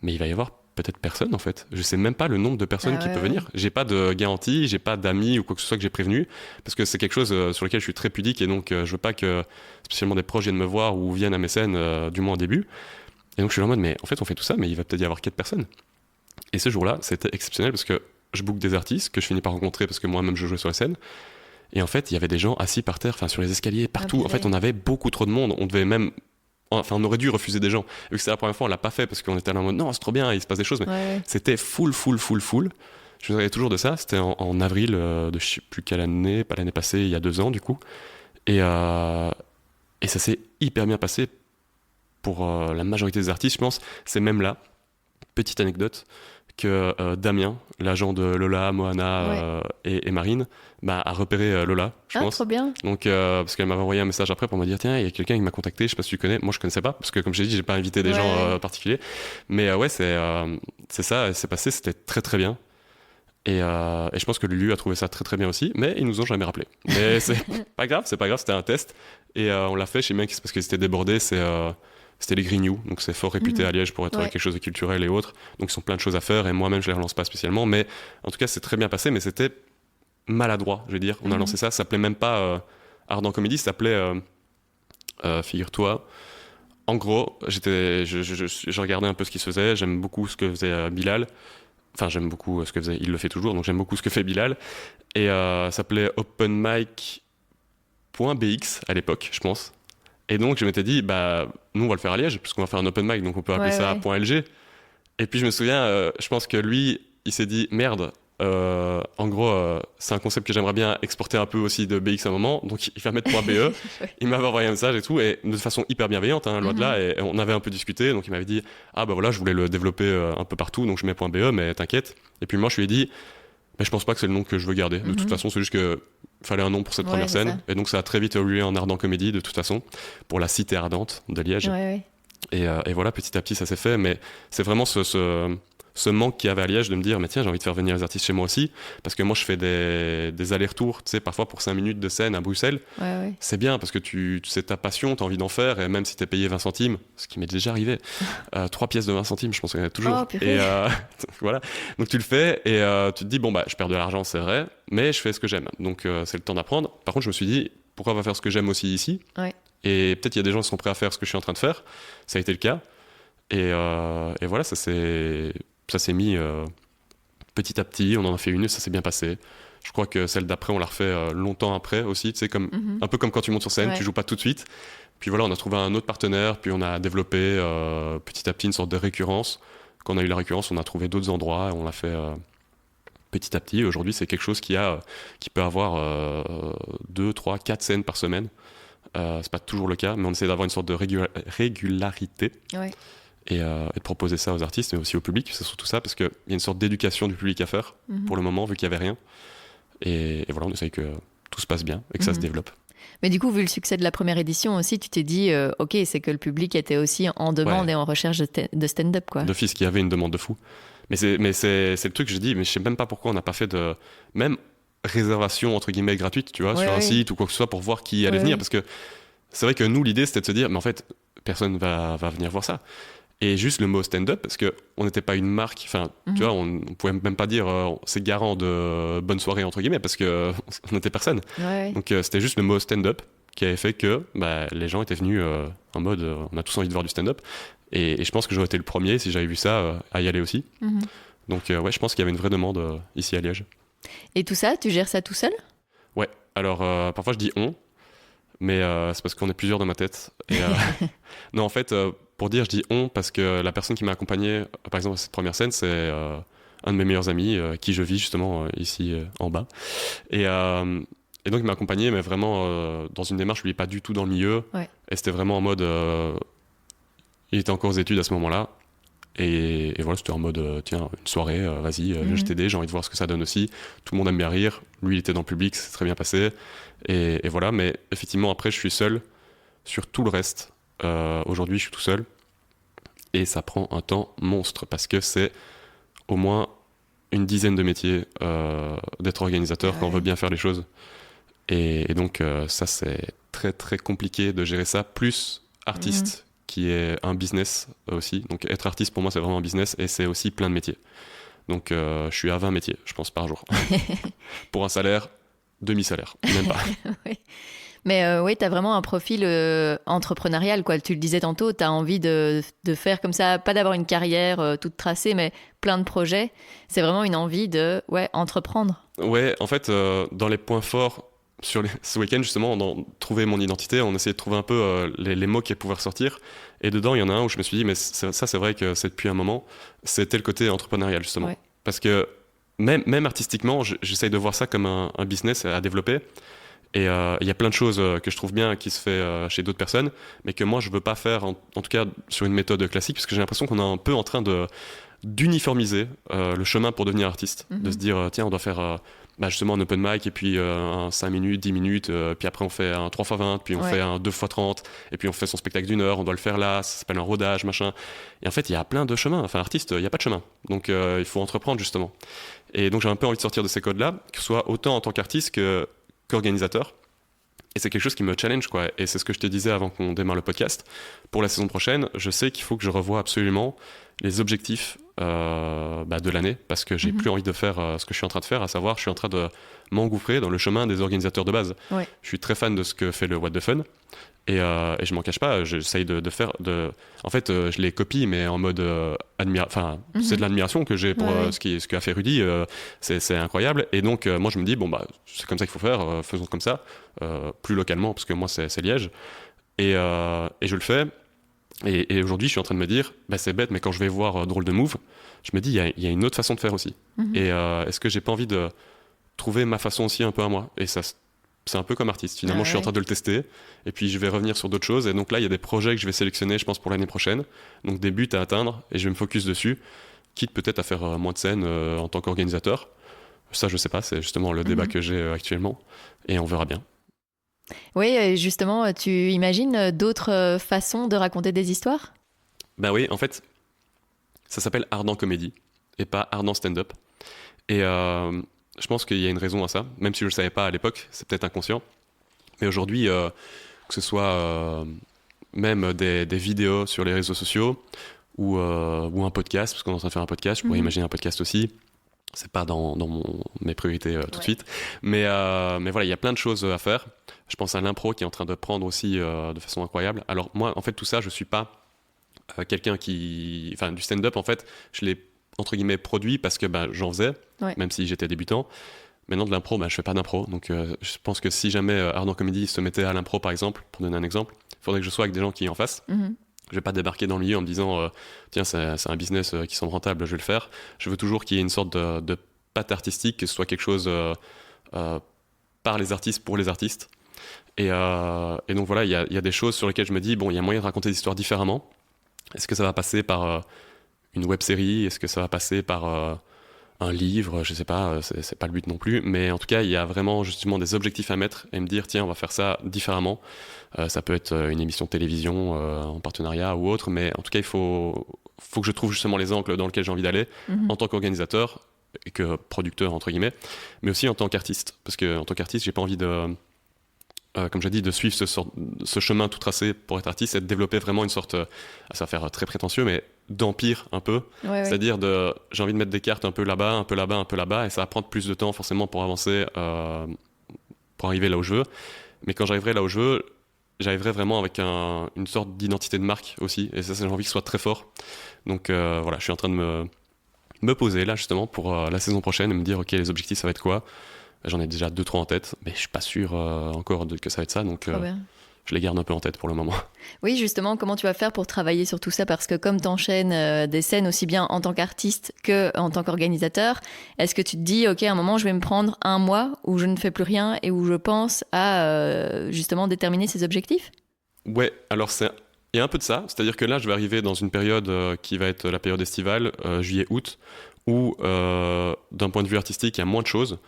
mais il va y avoir peut-être personne, en fait. Je sais même pas le nombre de personnes qui peuvent venir. J'ai pas de garantie, j'ai pas d'amis ou quoi que ce soit que j'ai prévenu, parce que c'est quelque chose sur lequel je suis très pudique, et donc je veux pas que spécialement des proches viennent me voir ou viennent à mes scènes, du moins au début. Et donc je suis là en mode, mais en fait, on fait tout ça, mais il va peut-être y avoir 4 personnes. Et ce jour-là, c'était exceptionnel, parce que je book des artistes que je finis par rencontrer, parce que moi-même, je jouais sur la scène. Et en fait, il y avait des gens assis par terre, enfin sur les escaliers, partout. En fait, on avait beaucoup trop de monde. On devait même, enfin, on aurait dû refuser des gens. Vu que c'était la première fois, on l'a pas fait parce qu'on était là en mode non, c'est trop bien, il se passe des choses. Mais c'était full. Je me souviens toujours de ça. C'était en avril de je sais plus quelle année, pas l'année passée, il y a 2 ans du coup. Et ça s'est hyper bien passé pour la majorité des artistes, je pense. C'est même là, petite anecdote, que Damien, l'agent de Lola, Moana et Marine, a repéré Lola, je pense. Trop bien. Donc, parce qu'elle m'avait envoyé un message après pour me dire, tiens, il y a quelqu'un qui m'a contacté, je sais pas si tu connais. Moi, je connaissais pas, parce que comme j'ai dit, j'ai pas invité des gens particuliers. Mais c'est ça, c'est passé, c'était très très bien. Et je pense que Lulu a trouvé ça très très bien aussi, mais ils nous ont jamais rappelé. Mais c'est pas grave, c'était un test. Et on l'a fait chez Minx parce qu'ils étaient débordés, c'était les Grignoux, donc c'est fort réputé à Liège pour être quelque chose de culturel et autres. Donc ils ont plein de choses à faire et moi-même je les relance pas spécialement. Mais en tout cas, c'est très bien passé, mais c'était maladroit, je veux dire. On a lancé ça s'appelait même pas Ardent Comédie, ça s'appelait, figure-toi. En gros, je regardais un peu ce qui se faisait, j'aime beaucoup ce que faisait Bilal. Enfin, j'aime beaucoup ce que faisait, il le fait toujours, donc j'aime beaucoup ce que fait Bilal. Et ça s'appelait openmic.bx à l'époque, je pense. Et donc, je m'étais dit, nous, on va le faire à Liège, puisqu'on va faire un open mic, donc on peut appeler ça .lg. Et puis, je me souviens, je pense que lui, il s'est dit, merde, en gros, c'est un concept que j'aimerais bien exporter un peu aussi de BX à un moment, donc il va mettre .be. Il m'avait envoyé un message et tout, et de façon hyper bienveillante, loin de là, et on avait un peu discuté, donc il m'avait dit, voilà, je voulais le développer un peu partout, donc je mets .be, mais t'inquiète. Et puis moi, je lui ai dit, mais je pense pas que c'est le nom que je veux garder. De toute façon, c'est juste que fallait un nom pour cette première scène. Et donc, ça a très vite évolué en Ardent Comédie, de toute façon, pour la cité ardente de Liège. Et voilà, petit à petit, ça s'est fait. Mais c'est vraiment ce manque qu'il y avait à Liège de me dire, mais tiens, j'ai envie de faire venir les artistes chez moi aussi. Parce que moi, je fais des allers-retours, tu sais, parfois pour 5 minutes de scène à Bruxelles. C'est bien parce que c'est ta passion, t'as envie d'en faire. Et même si t'es payé 20 centimes, ce qui m'est déjà arrivé, 3 pièces de 20 centimes, je pense qu'il y en a toujours. Et voilà. Donc tu le fais et tu te dis, je perds de l'argent, c'est vrai, mais je fais ce que j'aime. Donc c'est le temps d'apprendre. Par contre, je me suis dit, pourquoi on va faire ce que j'aime aussi ici ? Et peut-être il y a des gens qui sont prêts à faire ce que je suis en train de faire. Ça a été le cas. Et voilà, ça s'est mis petit à petit, on en a fait une et ça s'est bien passé. Je crois que celle d'après, on l'a refait longtemps après aussi, tu sais, un peu comme quand tu montes sur scène, tu joues pas tout de suite. Puis voilà, on a trouvé un autre partenaire, puis on a développé petit à petit une sorte de récurrence. Quand on a eu la récurrence, on a trouvé d'autres endroits, on l'a fait petit à petit. Aujourd'hui, c'est quelque chose qui peut avoir 2, 3, 4 scènes par semaine. C'est pas toujours le cas, mais on essaie d'avoir une sorte de régularité Ouais. et de proposer ça aux artistes, mais aussi au public. C'est surtout ça, parce qu'il y a une sorte d'éducation du public à faire pour le moment, vu qu'il n'y avait rien. Et voilà, on essaye que tout se passe bien et que ça se développe. Mais du coup, vu le succès de la première édition aussi, tu t'es dit, ok, c'est que le public était aussi en demande et en recherche de stand-up, quoi. D'office, qu'il y avait une demande de fou. Mais c'est le truc que je dis, mais je sais même pas pourquoi on n'a pas fait de même réservation entre guillemets gratuite, tu vois, sur un site ou quoi que ce soit pour voir qui allait venir. Parce que c'est vrai que nous, l'idée c'était de se dire, mais en fait, personne va venir voir ça. Et juste le mot stand-up, parce qu'on n'était pas une marque, enfin, tu vois, on pouvait même pas dire c'est garant de bonne soirée entre guillemets, parce qu'on n'était personne. Donc c'était juste le mot stand-up qui avait fait que les gens étaient venus en mode on a tous envie de voir du stand-up. Et je pense que j'aurais été le premier, si j'avais vu ça, à y aller aussi. Donc je pense qu'il y avait une vraie demande ici à Liège. Et tout ça, tu gères ça tout seul ? Ouais, alors parfois je dis on, mais c'est parce qu'on est plusieurs dans ma tête. Et, non, en fait, pour dire je dis on, parce que la personne qui m'a accompagné, par exemple à cette première scène, c'est un de mes meilleurs amis, qui je vis justement ici en bas. Et donc il m'a accompagné, mais vraiment dans une démarche où il n'est pas du tout dans le milieu. Et c'était vraiment en mode... il était encore aux études à ce moment-là. Et voilà, c'était en mode, tiens, une soirée, vas-y, je t'aide, j'ai envie de voir ce que ça donne aussi. Tout le monde aime bien rire. Lui, il était dans le public, c'est très bien passé. Et voilà, mais effectivement, après, je suis seul sur tout le reste. Aujourd'hui, je suis tout seul. Et ça prend un temps monstre, parce que c'est au moins une dizaine de métiers d'être organisateur quand on veut bien faire les choses. Et donc, ça, c'est très, très compliqué de gérer ça, plus artiste. Qui est un business aussi. Donc être artiste pour moi c'est vraiment un business et c'est aussi plein de métiers. Donc je suis à 20 métiers je pense par jour. Pour un salaire, demi-salaire, même pas. Oui. Mais oui, tu as vraiment un profil entrepreneurial, quoi. Tu le disais tantôt, tu as envie de faire comme ça, pas d'avoir une carrière toute tracée, mais plein de projets. C'est vraiment une envie de entreprendre. Ouais, en fait, dans les points forts, ce week-end justement, on a trouvé mon identité, on essayait de trouver un peu les mots qui pouvaient ressortir. Et dedans, il y en a un où je me suis dit, mais ça c'est vrai que c'est depuis un moment, c'était le côté entrepreneurial justement. Parce que même artistiquement, j'essaye de voir ça comme un business à développer. Et il y a plein de choses que je trouve bien qui se fait chez d'autres personnes, mais que moi je veux pas faire, en tout cas sur une méthode classique, parce que j'ai l'impression qu'on est un peu en train d'uniformiser le chemin pour devenir artiste. De se dire, tiens, on doit faire justement un open mic, et puis un 5 minutes, 10 minutes, puis après on fait un 3x20, puis on fait un 2x30, et puis on fait son spectacle d'1 heure, on doit le faire là, ça s'appelle un rodage, machin. Et en fait, il y a plein de chemins. Enfin, artiste, il n'y a pas de chemin. Donc il faut entreprendre justement. Et donc j'ai un peu envie de sortir de ces codes-là, que ce soit autant en tant qu'artiste qu'organisateur. Et c'est quelque chose qui me challenge, quoi. Et c'est ce que je te disais avant qu'on démarre le podcast. Pour la saison prochaine, je sais qu'il faut que je revoie absolument les objectifs de l'année, parce que j'ai plus envie de faire ce que je suis en train de faire, à savoir, je suis en train de m'engouffrer dans le chemin des organisateurs de base. Je suis très fan de ce que fait le What the Fun. Et je m'en cache pas, j'essaye de faire... En fait, je les copie, mais en mode c'est de l'admiration que j'ai pour ce qu'a fait Rudy. C'est incroyable. Et donc, moi, je me dis, c'est comme ça qu'il faut faire, faisons comme ça, plus localement, parce que moi, c'est Liège. Et je le fais. Et aujourd'hui, je suis en train de me dire, c'est bête, mais quand je vais voir Drôle de Move, je me dis, il y a une autre façon de faire aussi. Et est-ce que j'ai pas envie de trouver ma façon aussi un peu à moi ? Et ça, c'est un peu comme artiste. Finalement, je suis en train de le tester. Et puis, je vais revenir sur d'autres choses. Et donc là, il y a des projets que je vais sélectionner, je pense, pour l'année prochaine. Donc, des buts à atteindre. Et je vais me focus dessus. Quitte peut-être à faire moins de scènes en tant qu'organisateur. Ça, je sais pas. C'est justement le débat que j'ai actuellement. Et on verra bien. Oui, justement, tu imagines d'autres façons de raconter des histoires ? Ben oui, en fait, ça s'appelle Ardent Comédie et pas Ardent Stand-up. Et je pense qu'il y a une raison à ça, même si je ne le savais pas à l'époque, c'est peut-être inconscient. Mais aujourd'hui, que ce soit même des vidéos sur les réseaux sociaux ou un podcast, parce qu'on est en train de faire un podcast, je pourrais imaginer un podcast aussi. C'est pas dans mes priorités tout de suite. Mais voilà, il y a plein de choses à faire. Je pense à l'impro qui est en train de prendre aussi de façon incroyable. Alors moi, en fait, tout ça, je suis pas quelqu'un qui... Enfin, du stand-up, en fait, je l'ai, entre guillemets, produit parce que j'en faisais, même si j'étais débutant. Maintenant, de l'impro, je fais pas d'impro. Donc, je pense que si jamais Ardent Comédie se mettait à l'impro, par exemple, pour donner un exemple, il faudrait que je sois avec des gens qui en fassent. Je vais pas débarquer dans le milieu en me disant tiens, c'est un business qui semble rentable, je vais le faire. Je veux toujours qu'il y ait une sorte de patte artistique, que ce soit quelque chose par les artistes, pour les artistes. Et donc voilà, il y a des choses sur lesquelles je me dis, bon, il y a moyen de raconter des histoires différemment. Est-ce que ça va passer par une web-série? Est-ce que ça va passer par un livre? Je sais pas, c'est pas le but non plus. Mais en tout cas, il y a vraiment justement des objectifs à mettre et me dire, tiens, on va faire ça différemment. Ça peut être une émission de télévision en partenariat ou autre, mais en tout cas, il faut que je trouve justement les angles dans lesquels j'ai envie d'aller en tant qu'organisateur et que producteur, entre guillemets, mais aussi en tant qu'artiste. Parce qu'en tant qu'artiste, j'ai pas envie comme j'ai dit, de suivre ce chemin tout tracé pour être artiste et de développer vraiment une sorte, ça va faire très prétentieux, mais d'empire un peu. Ouais. C'est-à-dire, j'ai envie de mettre des cartes un peu là-bas, un peu là-bas, un peu là-bas, et ça va prendre plus de temps forcément pour avancer, pour arriver là où je veux. Mais quand j'arriverai là où je veux, j'arriverai vraiment avec une sorte d'identité de marque aussi, et ça, j'ai envie que ce soit très fort. Donc voilà, je suis en train de me poser là justement pour la saison prochaine et me dire, ok, les objectifs, ça va être quoi? J'en ai déjà 2-3 en tête, mais je suis pas sûr encore que ça va être ça, donc je les garde un peu en tête pour le moment. Oui, justement, comment tu vas faire pour travailler sur tout ça? Parce que comme tu enchaînes des scènes aussi bien en tant qu'artiste qu'en tant qu'organisateur, est-ce que tu te dis, ok, à un moment, je vais me prendre un mois où je ne fais plus rien et où je pense à justement déterminer ces objectifs? Ouais, alors il y a un peu de ça, c'est-à-dire que là, je vais arriver dans une période qui va être la période estivale, juillet-août, où d'un point de vue artistique, il y a moins de choses,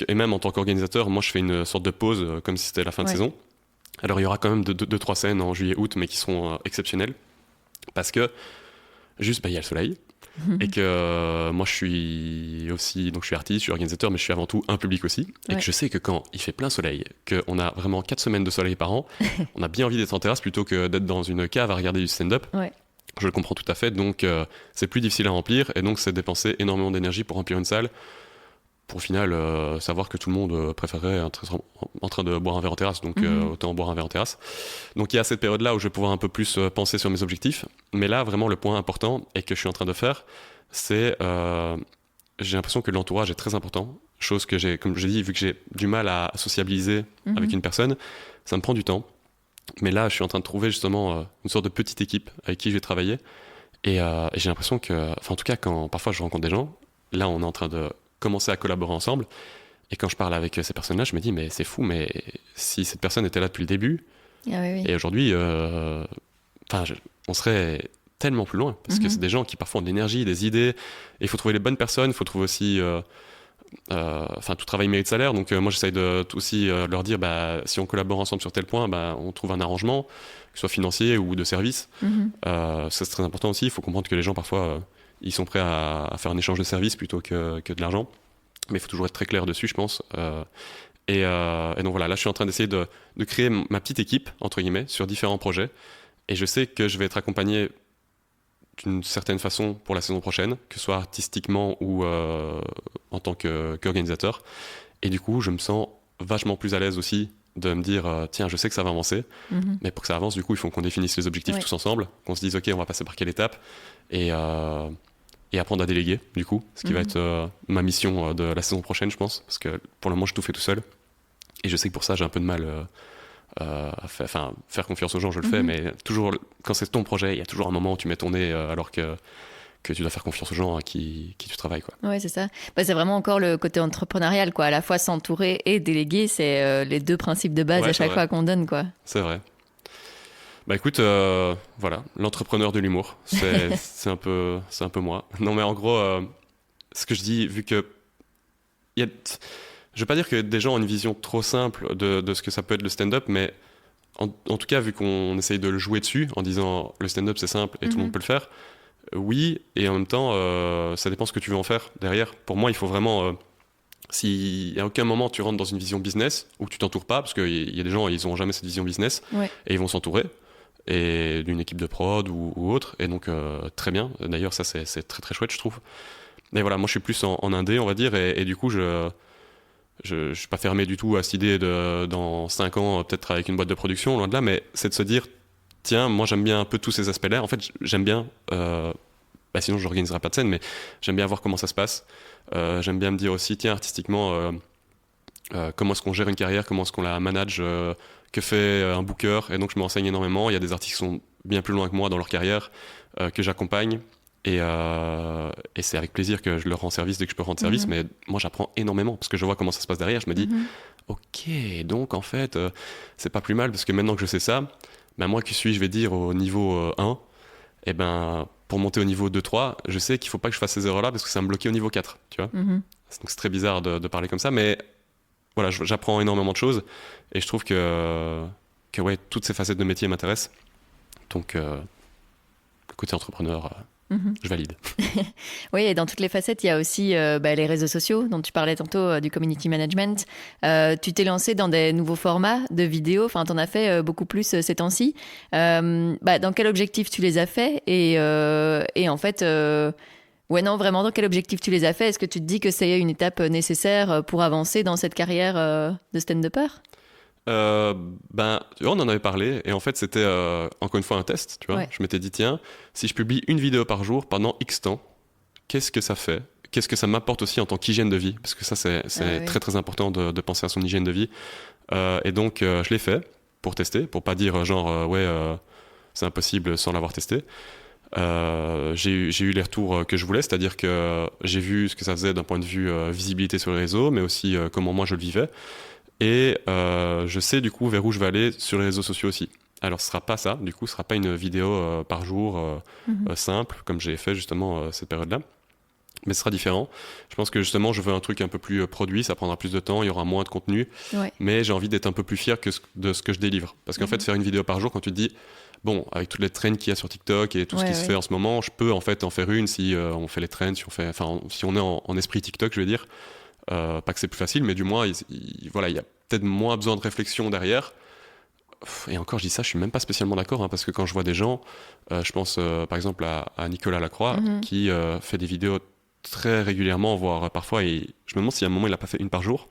et même en tant qu'organisateur, moi je fais une sorte de pause comme si c'était la fin de saison. Alors il y aura quand même 2-3 scènes en juillet-août, mais qui seront exceptionnelles, parce que juste, il y a le soleil, et que moi je suis artiste, je suis organisateur, mais je suis avant tout un public aussi, et que je sais que quand il fait plein soleil, qu'on a vraiment 4 semaines de soleil par an, on a bien envie d'être en terrasse plutôt que d'être dans une cave à regarder du stand-up. Je le comprends tout à fait, donc c'est plus difficile à remplir, et donc c'est dépenser énormément d'énergie pour remplir une salle, pour au final savoir que tout le monde préférerait être en train de boire un verre en terrasse, donc autant boire un verre en terrasse. Donc il y a cette période-là où je vais pouvoir un peu plus penser sur mes objectifs, mais là vraiment le point important et que je suis en train de faire, c'est j'ai l'impression que l'entourage est très important, chose que comme j'ai dit, vu que j'ai du mal à sociabiliser avec une personne, ça me prend du temps. Mais là, je suis en train de trouver justement une sorte de petite équipe avec qui je vais travailler. Et j'ai l'impression que, enfin, en tout cas, quand parfois je rencontre des gens, là, on est en train de commencer à collaborer ensemble. Et quand je parle avec ces personnes-là, je me dis, mais c'est fou, mais si cette personne était là depuis le début, et aujourd'hui, on serait tellement plus loin. Parce que c'est des gens qui parfois ont de l'énergie, des idées. Et il faut trouver les bonnes personnes. Il faut trouver aussi. Tout travail mérite salaire, donc moi j'essaye de aussi leur dire si on collabore ensemble sur tel point, on trouve un arrangement, que ce soit financier ou de service. Ça c'est très important aussi. Il faut comprendre que les gens parfois ils sont prêts à faire un échange de services plutôt que de l'argent, mais il faut toujours être très clair dessus, je pense. Et donc voilà, là je suis en train d'essayer de créer ma petite équipe entre guillemets sur différents projets, et je sais que je vais être accompagné d'une certaine façon pour la saison prochaine, que ce soit artistiquement ou en tant qu'organisateur. Et du coup, je me sens vachement plus à l'aise aussi de me dire, tiens, je sais que ça va avancer, mais pour que ça avance, du coup, il faut qu'on définisse les objectifs tous ensemble, qu'on se dise, ok, on va passer par quelle étape, et apprendre à déléguer, du coup, ce qui va être ma mission de la saison prochaine, je pense, parce que pour le moment, je tout fais tout seul. Et je sais que pour ça, j'ai un peu de mal faire confiance aux gens, je le fais, mais toujours, quand c'est ton projet, il y a toujours un moment où tu mets ton nez alors que tu dois faire confiance aux gens à qui tu travailles, quoi. Ouais, c'est ça. C'est vraiment encore le côté entrepreneurial, quoi. À la fois s'entourer et déléguer, c'est les deux principes de base à chaque fois qu'on donne, quoi. C'est vrai. Écoute, voilà, l'entrepreneur de l'humour, c'est un peu moi. Non, mais en gros, ce que je dis, vu que je veux pas dire que des gens ont une vision trop simple de ce que ça peut être le stand-up, mais en tout cas, vu qu'on essaye de le jouer dessus, en disant le stand-up c'est simple et tout le monde peut le faire, oui, et en même temps, ça dépend ce que tu veux en faire derrière. Pour moi, il faut vraiment, si à aucun moment tu rentres dans une vision business, ou que tu t'entoures pas, parce qu'il y a des gens, ils n'auront jamais cette vision business, et ils vont s'entourer, et d'une équipe de prod ou autre, et donc très bien. D'ailleurs, ça c'est très très chouette, je trouve. Mais voilà, moi je suis plus en indé, on va dire, et du coup, je suis pas fermé du tout à cette idée de, dans 5 ans, peut-être avec une boîte de production, loin de là, mais c'est de se dire, tiens, moi j'aime bien un peu tous ces aspects-là. En fait, j'aime bien, sinon je n'organiserai pas de scène, mais j'aime bien voir comment ça se passe. J'aime bien me dire aussi, tiens, artistiquement, comment est-ce qu'on gère une carrière, comment est-ce qu'on la manage, que fait un booker. Et donc je me renseigne énormément. Il y a des artistes qui sont bien plus loin que moi dans leur carrière, que j'accompagne. Et c'est avec plaisir que je leur rends service dès que je peux rendre service, mais moi j'apprends énormément parce que je vois comment ça se passe derrière. Je me dis, ok, donc en fait, c'est pas plus mal parce que maintenant que je sais ça, ben moi qui suis, je vais dire, au niveau 1, et ben pour monter au niveau 2-3, je sais qu'il faut pas que je fasse ces erreurs-là parce que ça va me bloquer au niveau 4, tu vois. Donc c'est très bizarre de parler comme ça, mais voilà, j'apprends énormément de choses et je trouve que ouais, toutes ces facettes de métier m'intéressent. Donc, le côté entrepreneur, je valide. Oui, et dans toutes les facettes, il y a aussi les réseaux sociaux dont tu parlais tantôt, du community management. Tu t'es lancé dans des nouveaux formats de vidéos, enfin, tu en as fait beaucoup plus ces temps-ci. Dans quel objectif tu les as fait et en fait, ouais, non, vraiment, dans quel objectif tu les as fait? Est-ce que tu te dis que c'est une étape nécessaire pour avancer dans cette carrière de stand-upper? Tu vois, on en avait parlé et en fait c'était encore une fois un test, tu vois. Ouais. Je m'étais dit tiens, si je publie une vidéo par jour pendant X temps, qu'est-ce que ça fait? Qu'est-ce que ça m'apporte aussi en tant qu'hygiène de vie? Parce que ça c'est très très important de penser à son hygiène de vie. Et donc je l'ai fait pour tester, pour pas dire c'est impossible sans l'avoir testé. J'ai eu les retours que je voulais, c'est-à-dire que j'ai vu ce que ça faisait d'un point de vue visibilité sur les réseaux, mais aussi comment moi je le vivais. Et je sais du coup vers où je vais aller sur les réseaux sociaux aussi. Alors ce sera pas ça, du coup ce sera pas une vidéo par jour simple, comme j'ai fait justement cette période-là. Mais ce sera différent. Je pense que justement je veux un truc un peu plus produit, ça prendra plus de temps, il y aura moins de contenu. Ouais. Mais j'ai envie d'être un peu plus fier de ce que je délivre. Parce qu'en fait faire une vidéo par jour, quand tu te dis, bon, avec toutes les trends qu'il y a sur TikTok et tout ce qui se fait en ce moment, je peux en fait en faire une si on fait les trends, si on est en esprit TikTok, je veux dire. Pas que c'est plus facile, mais du moins, il y a peut-être moins besoin de réflexion derrière. Et encore, je dis ça, je suis même pas spécialement d'accord, hein, parce que quand je vois des gens, je pense par exemple à Nicolas Lacroix, qui fait des vidéos très régulièrement, voire parfois, et je me demande si à un moment il a pas fait une par jour.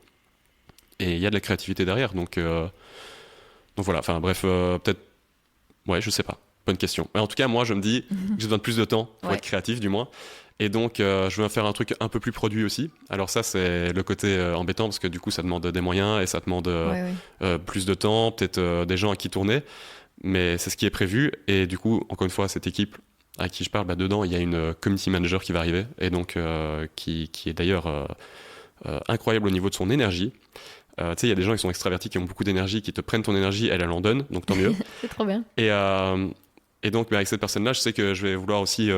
Et il y a de la créativité derrière, donc voilà. Enfin bref, peut-être, ouais, je sais pas. Bonne question. Mais en tout cas, moi, je me dis que j'ai besoin de plus de temps pour être créatif, du moins. Et donc, je veux faire un truc un peu plus produit aussi. Alors ça, c'est le côté embêtant, parce que du coup, ça demande des moyens et ça demande plus de temps, peut-être des gens à qui tourner. Mais c'est ce qui est prévu. Et du coup, encore une fois, cette équipe à qui je parle, dedans, il y a une community manager qui va arriver. Et donc, qui est d'ailleurs incroyable au niveau de son énergie. Tu sais, il y a des gens qui sont extravertis, qui ont beaucoup d'énergie, qui te prennent ton énergie, elle en donne, donc tant mieux. C'est trop bien. Et donc, avec cette personne-là, je sais que je vais vouloir aussi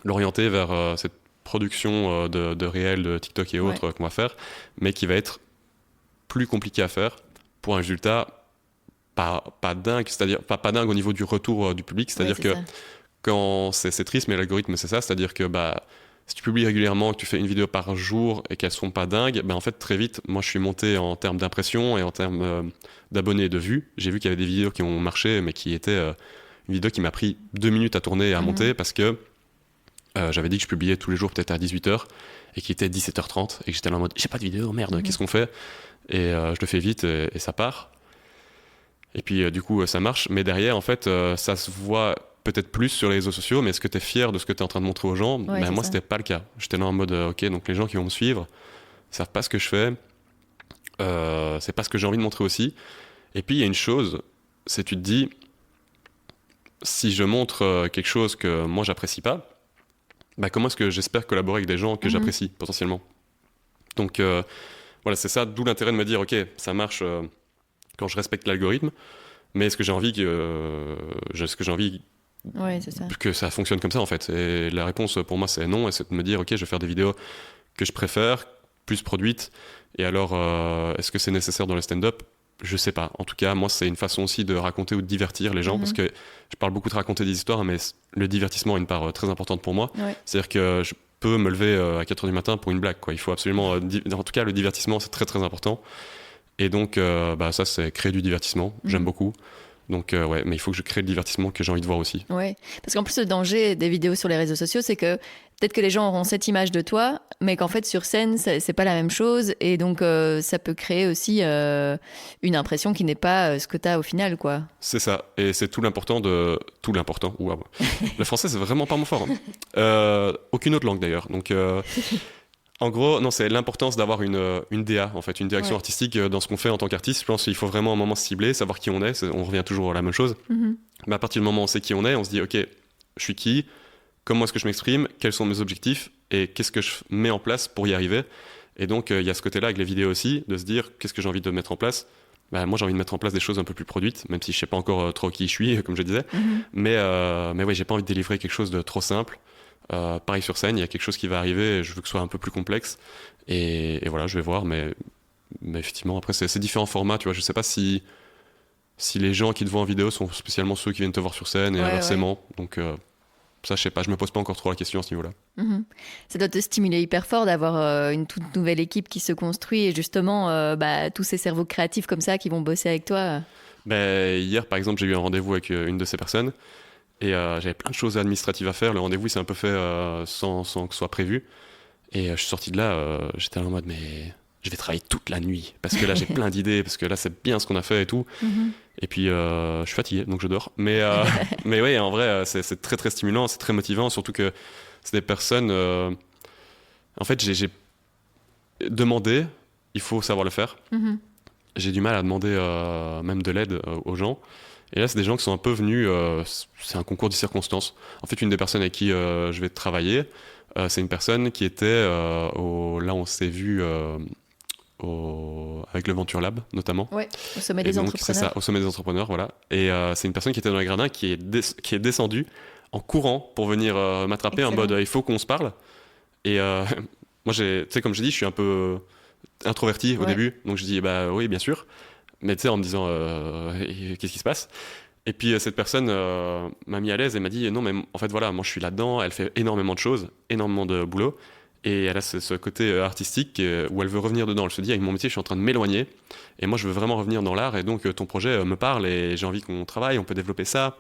l'orienter vers cette production de réels, de TikTok et autres qu'on va faire, mais qui va être plus compliqué à faire pour un résultat pas dingue, c'est-à-dire pas dingue au niveau du retour du public, c'est-à-dire que quand c'est triste, mais l'algorithme c'est ça, c'est-à-dire que si tu publies régulièrement, que tu fais une vidéo par jour et qu'elles sont pas dingues, en fait très vite, moi je suis monté en termes d'impression et en termes d'abonnés et de vues. J'ai vu qu'il y avait des vidéos qui ont marché, mais qui étaient une vidéo qui m'a pris 2 minutes à tourner et à monter parce que j'avais dit que je publiais tous les jours peut-être à 18h et qu'il était 17h30 et que j'étais là en mode j'ai pas de vidéo, merde, qu'est-ce qu'on fait? Et je le fais vite et ça part. Et puis du coup ça marche, mais derrière en fait ça se voit peut-être plus sur les réseaux sociaux, mais est-ce que tu es fier de ce que tu es en train de montrer aux gens? Moi c'était pas le cas. J'étais là en mode ok, donc les gens qui vont me suivre savent pas ce que je fais, c'est pas ce que j'ai envie de montrer aussi. Et puis il y a une chose, c'est tu te dis si je montre quelque chose que moi j'apprécie pas, comment est-ce que j'espère collaborer avec des gens que j'apprécie potentiellement? Donc voilà, c'est ça, d'où l'intérêt de me dire ok, ça marche quand je respecte l'algorithme, mais est-ce que j'ai envie que ça fonctionne comme ça en fait? Et la réponse pour moi c'est non, et c'est de me dire ok, je vais faire des vidéos que je préfère, plus produites, et alors est-ce que c'est nécessaire dans le stand-up? Je sais pas. En tout cas, moi, c'est une façon aussi de raconter ou de divertir les gens, parce que je parle beaucoup de raconter des histoires, mais le divertissement a une part très importante pour moi. C'est-à-dire que je peux me lever à 4h du matin pour une blague, quoi. Il faut absolument... en tout cas, le divertissement, c'est très, très important. Et donc, ça, c'est créer du divertissement. J'aime beaucoup. Donc, mais il faut que je crée le divertissement que j'ai envie de voir aussi. Ouais, parce qu'en plus, le danger des vidéos sur les réseaux sociaux, c'est que peut-être que les gens auront cette image de toi, mais qu'en fait, sur scène, c'est pas la même chose. Et donc, ça peut créer aussi une impression qui n'est pas ce que tu as au final, quoi. C'est ça. Et c'est tout l'important de... Tout l'important. Waouh. Le français, c'est vraiment pas mon fort. Hein. Aucune autre langue, d'ailleurs. Donc... En gros, non, c'est l'importance d'avoir une DA, en fait, une direction artistique dans ce qu'on fait en tant qu'artiste. Je pense qu'il faut vraiment un moment se cibler, savoir qui on est. On revient toujours à la même chose. Mais à partir du moment où on sait qui on est, on se dit, ok, je suis qui? comment est-ce que je m'exprime, quels sont mes objectifs et qu'est-ce que je mets en place pour y arriver. Et donc, il y a ce côté-là avec les vidéos aussi, de se dire qu'est-ce que j'ai envie de mettre en place. Bah, moi, j'ai envie de mettre en place des choses un peu plus produites, même si je sais pas encore trop qui je suis, comme je disais. Mais oui, j'ai pas envie de délivrer quelque chose de trop simple. Pareil sur scène, il y a quelque chose qui va arriver, et je veux que ce soit un peu plus complexe. Et voilà, je vais voir, mais effectivement, après, c'est différents formats, tu vois. Je sais pas si les gens qui te voient en vidéo sont spécialement ceux qui viennent te voir sur scène et inversement. Donc, ça, je sais pas, je me pose pas encore trop la question à ce niveau-là. Ça doit te stimuler hyper fort d'avoir une toute nouvelle équipe qui se construit et justement tous ces cerveaux créatifs comme ça qui vont bosser avec toi. Hier, par exemple, j'ai eu un rendez-vous avec une de ces personnes et j'avais plein de choses administratives à faire. Le rendez-vous, il s'est un peu fait sans que ce soit prévu. Et je suis sorti de là, j'étais en mode, mais je vais travailler toute la nuit parce que là, j'ai plein d'idées, parce que là, c'est bien ce qu'on a fait et tout. Et puis, je suis fatigué, donc je dors. Mais oui, en vrai, c'est très, très stimulant, c'est très motivant, surtout que c'est des personnes... En fait, j'ai demandé, il faut savoir le faire. J'ai du mal à demander même de l'aide aux gens. Et là, c'est des gens qui sont un peu venus... c'est un concours de circonstances. En fait, une des personnes avec qui je vais travailler, c'est une personne qui était là, on s'est vu... avec le Venture Lab notamment. Ouais, au sommet des entrepreneurs. C'est ça, au sommet des entrepreneurs, voilà. Et c'est une personne qui était dans les gradins qui est descendue en courant pour venir m'attraper. Excellent. En mode il faut qu'on se parle. Et moi, tu sais, comme j'ai dit, je suis un peu introverti au début, donc je dis bah oui, bien sûr. Mais tu sais, en me disant qu'est-ce qui se passe? Et puis cette personne m'a mis à l'aise et m'a dit non, mais en fait, voilà, moi je suis là-dedans, elle fait énormément de choses, énormément de boulot. Et elle a ce côté artistique où elle veut revenir dedans. Elle se dit, avec mon métier, je suis en train de m'éloigner. Et moi, je veux vraiment revenir dans l'art. Et donc, ton projet me parle et j'ai envie qu'on travaille, on peut développer ça.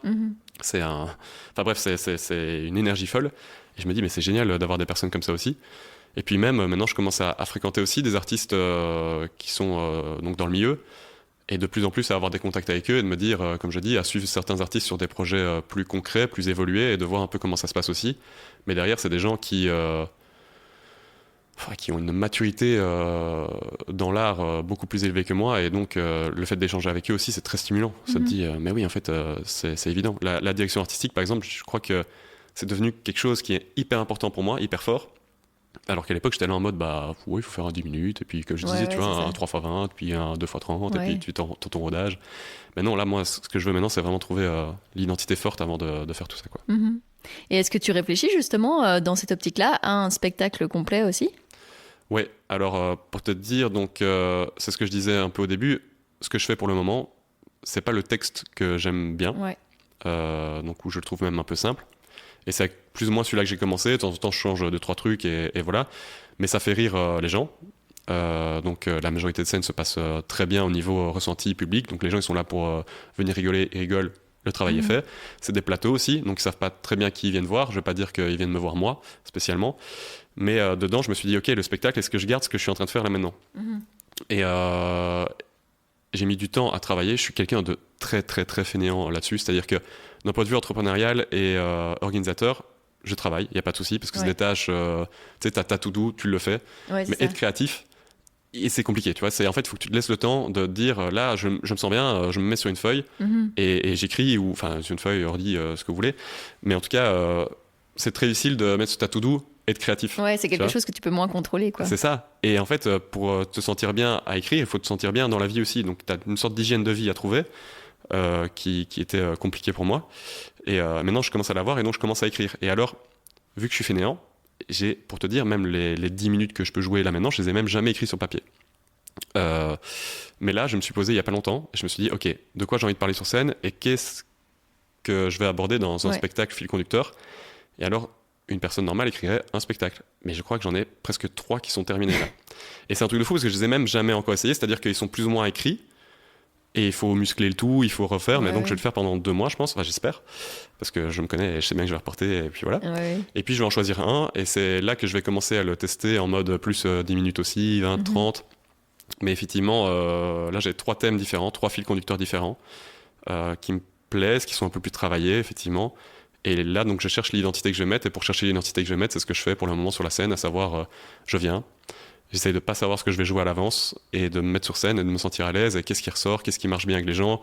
Enfin bref, c'est une énergie folle. Et je me dis, mais c'est génial d'avoir des personnes comme ça aussi. Et puis même, maintenant, je commence à fréquenter aussi des artistes qui sont donc dans le milieu. Et de plus en plus à avoir des contacts avec eux et de me dire, comme je dis, à suivre certains artistes sur des projets plus concrets, plus évolués et de voir un peu comment ça se passe aussi. Mais derrière, c'est des gens qui ont une maturité dans l'art beaucoup plus élevée que moi, et donc le fait d'échanger avec eux aussi, c'est très stimulant. Ça te dit, mais oui, en fait, c'est évident. La direction artistique, par exemple, je crois que c'est devenu quelque chose qui est hyper important pour moi, hyper fort, alors qu'à l'époque, j'étais là en mode, oui, il faut faire un 10 minutes, et puis comme je disais, tu vois, un 3x20, puis un 2x30, et puis tu ton rodage. Mais non, là, moi, ce que je veux maintenant, c'est vraiment trouver l'identité forte avant de faire tout ça, quoi. Et est-ce que tu réfléchis justement dans cette optique-là à un spectacle complet aussi ? Ouais, alors pour te dire, donc c'est ce que je disais un peu au début, ce que je fais pour le moment, c'est pas le texte que j'aime bien, donc où je le trouve même un peu simple, et c'est plus ou moins celui-là que j'ai commencé. De temps en temps je change 2-3 trucs et voilà, mais ça fait rire les gens, donc la majorité de scènes se passe très bien au niveau ressenti public, donc les gens ils sont là pour venir rigoler, ils rigolent, le travail est fait. C'est des plateaux aussi, donc ils savent pas très bien qui ils viennent voir, je vais pas dire qu'ils viennent me voir moi spécialement. Mais dedans, je me suis dit, ok, le spectacle, est-ce que je garde ce que je suis en train de faire là maintenant ? Et j'ai mis du temps à travailler. Je suis quelqu'un de très, très, très fainéant là-dessus. C'est-à-dire que d'un point de vue entrepreneurial et organisateur, je travaille, il n'y a pas de souci, parce que c'est des tâches, tu sais, t'as ta to-do, tu le fais. Mais être créatif, et c'est compliqué, tu vois. En fait, il faut que tu te laisses le temps de te dire, là, je me sens bien, je me mets sur une feuille et j'écris, ou enfin, sur une feuille, ordi, ce que vous voulez. Mais en tout cas, c'est très difficile de mettre sur ta to-do, être créatif. Ouais, c'est quelque chose que tu peux moins contrôler, quoi. C'est ça. Et en fait, pour te sentir bien à écrire, il faut te sentir bien dans la vie aussi. Donc, tu as une sorte d'hygiène de vie à trouver qui était compliquée pour moi. Et maintenant, je commence à l'avoir et donc je commence à écrire. Et alors, vu que je suis fainéant, j'ai, pour te dire, même les 10 minutes que je peux jouer là maintenant, je les ai même jamais écrits sur papier. Mais là, je me suis posé il y a pas longtemps et je me suis dit, ok, de quoi j'ai envie de parler sur scène et qu'est-ce que je vais aborder dans un spectacle fil conducteur. Et alors, une personne normale écrirait un spectacle. Mais je crois que j'en ai presque 3 qui sont terminés là. Et c'est un truc de fou parce que je les ai même jamais encore essayés, c'est-à-dire qu'ils sont plus ou moins écrits et il faut muscler le tout, il faut refaire, mais donc je vais le faire pendant 2 mois, je pense, enfin j'espère, parce que je me connais et je sais bien que je vais reporter, et puis voilà. Et puis je vais en choisir un, et c'est là que je vais commencer à le tester en mode plus 10 minutes aussi, 20, 30. Mais effectivement, là j'ai 3 thèmes différents, 3 fils conducteurs différents, qui me plaisent, qui sont un peu plus travaillés, effectivement. Et là, donc, je cherche l'identité que je vais mettre. Et pour chercher l'identité que je vais mettre, c'est ce que je fais pour le moment sur la scène, à savoir, je viens. J'essaye de pas savoir ce que je vais jouer à l'avance et de me mettre sur scène et de me sentir à l'aise. Et qu'est-ce qui ressort, qu'est-ce qui marche bien avec les gens.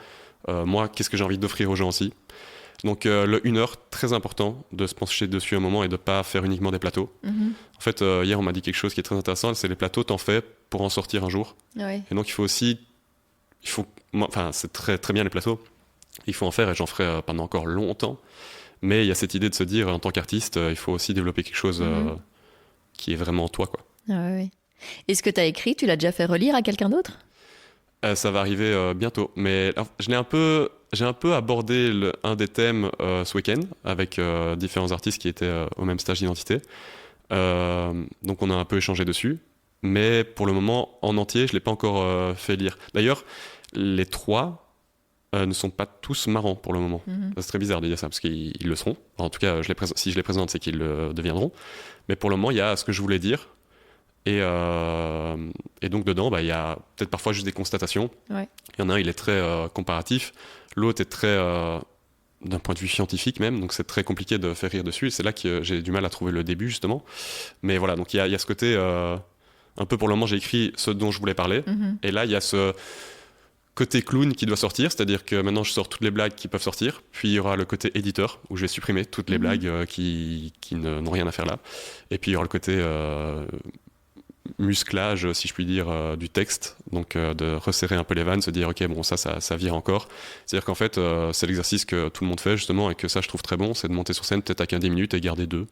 Moi, qu'est-ce que j'ai envie d'offrir aux gens aussi. Donc le 1 heure, très important de se pencher dessus un moment et de pas faire uniquement des plateaux. En fait, hier on m'a dit quelque chose qui est très intéressant, c'est les plateaux, t'en fais pour en sortir un jour. Ouais. Et donc c'est très très bien les plateaux. Il faut en faire et j'en ferai pendant encore longtemps. Mais il y a cette idée de se dire, en tant qu'artiste, il faut aussi développer quelque chose qui est vraiment toi, quoi. Ah ouais. Et ce que tu as écrit, tu l'as déjà fait relire à quelqu'un d'autre? Ça va arriver bientôt. Mais alors, j'ai un peu abordé un des thèmes ce week-end avec différents artistes qui étaient au même stage d'identité. Donc on a un peu échangé dessus. Mais pour le moment, en entier, je ne l'ai pas encore fait lire. D'ailleurs, les 3 ne sont pas tous marrants pour le moment. C'est très bizarre de dire ça, parce qu'ils le seront. En tout cas, si je les présente, c'est qu'ils le deviendront. Mais pour le moment, il y a ce que je voulais dire. Et donc dedans, il y a peut-être parfois juste des constatations. Ouais. Il y en a un, il est très comparatif. L'autre est très, d'un point de vue scientifique même. Donc c'est très compliqué de faire rire dessus. Et c'est là que j'ai du mal à trouver le début, justement. Mais voilà, donc il y a ce côté... un peu pour le moment, j'ai écrit ce dont je voulais parler. Et là, il y a ce côté clown qui doit sortir, c'est-à-dire que maintenant je sors toutes les blagues qui peuvent sortir, puis il y aura le côté éditeur où je vais supprimer toutes les blagues qui n'ont rien à faire là, et puis il y aura le côté musclage, si je puis dire, du texte, donc de resserrer un peu les vannes, se dire ok bon ça vire encore, c'est-à-dire qu'en fait c'est l'exercice que tout le monde fait justement et que ça je trouve très bon, c'est de monter sur scène peut-être à 15 minutes et garder 2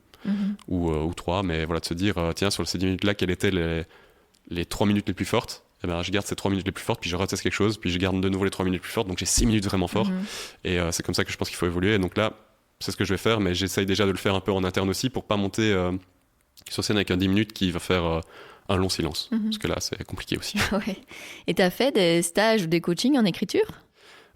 ou 3, mais voilà, de se dire tiens sur ces 10 minutes là quelles étaient les 3 minutes les plus fortes. Eh ben, je garde ces 3 minutes les plus fortes, puis je reteste quelque chose, puis je garde de nouveau les 3 minutes les plus fortes, donc j'ai 6 minutes vraiment forts. Et c'est comme ça que je pense qu'il faut évoluer. Et donc là, c'est ce que je vais faire, mais j'essaye déjà de le faire un peu en interne aussi pour pas monter sur scène avec un 10 minutes qui va faire un long silence. Parce que là, c'est compliqué aussi. Ouais. Et t'as fait des stages ou des coachings en écriture?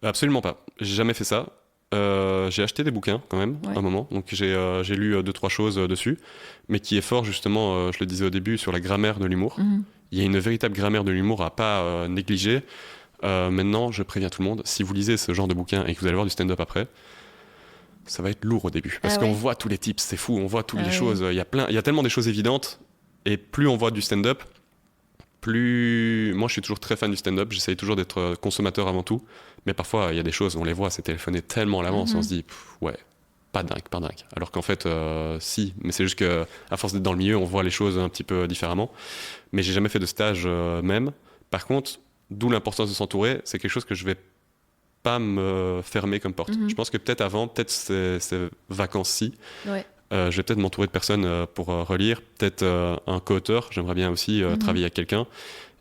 Absolument pas. J'ai jamais fait ça. J'ai acheté des bouquins quand même à un moment, donc j'ai lu 2-3 choses dessus, mais qui est fort justement, je le disais au début, sur la grammaire de l'humour. Il y a une véritable grammaire de l'humour à pas négliger. Maintenant, je préviens tout le monde, si vous lisez ce genre de bouquin et que vous allez voir du stand-up après, ça va être lourd au début. Parce qu'on voit tous les tips, c'est fou, on voit toutes les choses. Il y a tellement des choses évidentes, et plus on voit du stand-up, plus... Moi, je suis toujours très fan du stand-up, j'essaye toujours d'être consommateur avant tout, mais parfois, il y a des choses, on les voit, c'est téléphoné tellement à l'avance, on se dit, ouais, pas dingue. Alors qu'en fait, si, mais c'est juste qu'à force d'être dans le milieu, on voit les choses un petit peu différemment. Mais j'ai jamais fait de stage même. Par contre, d'où l'importance de s'entourer, c'est quelque chose que je vais pas me fermer comme porte. Je pense que peut-être avant, peut-être ces vacances-ci, je vais peut-être m'entourer de personnes pour relire, peut-être un co-auteur, j'aimerais bien aussi travailler avec quelqu'un.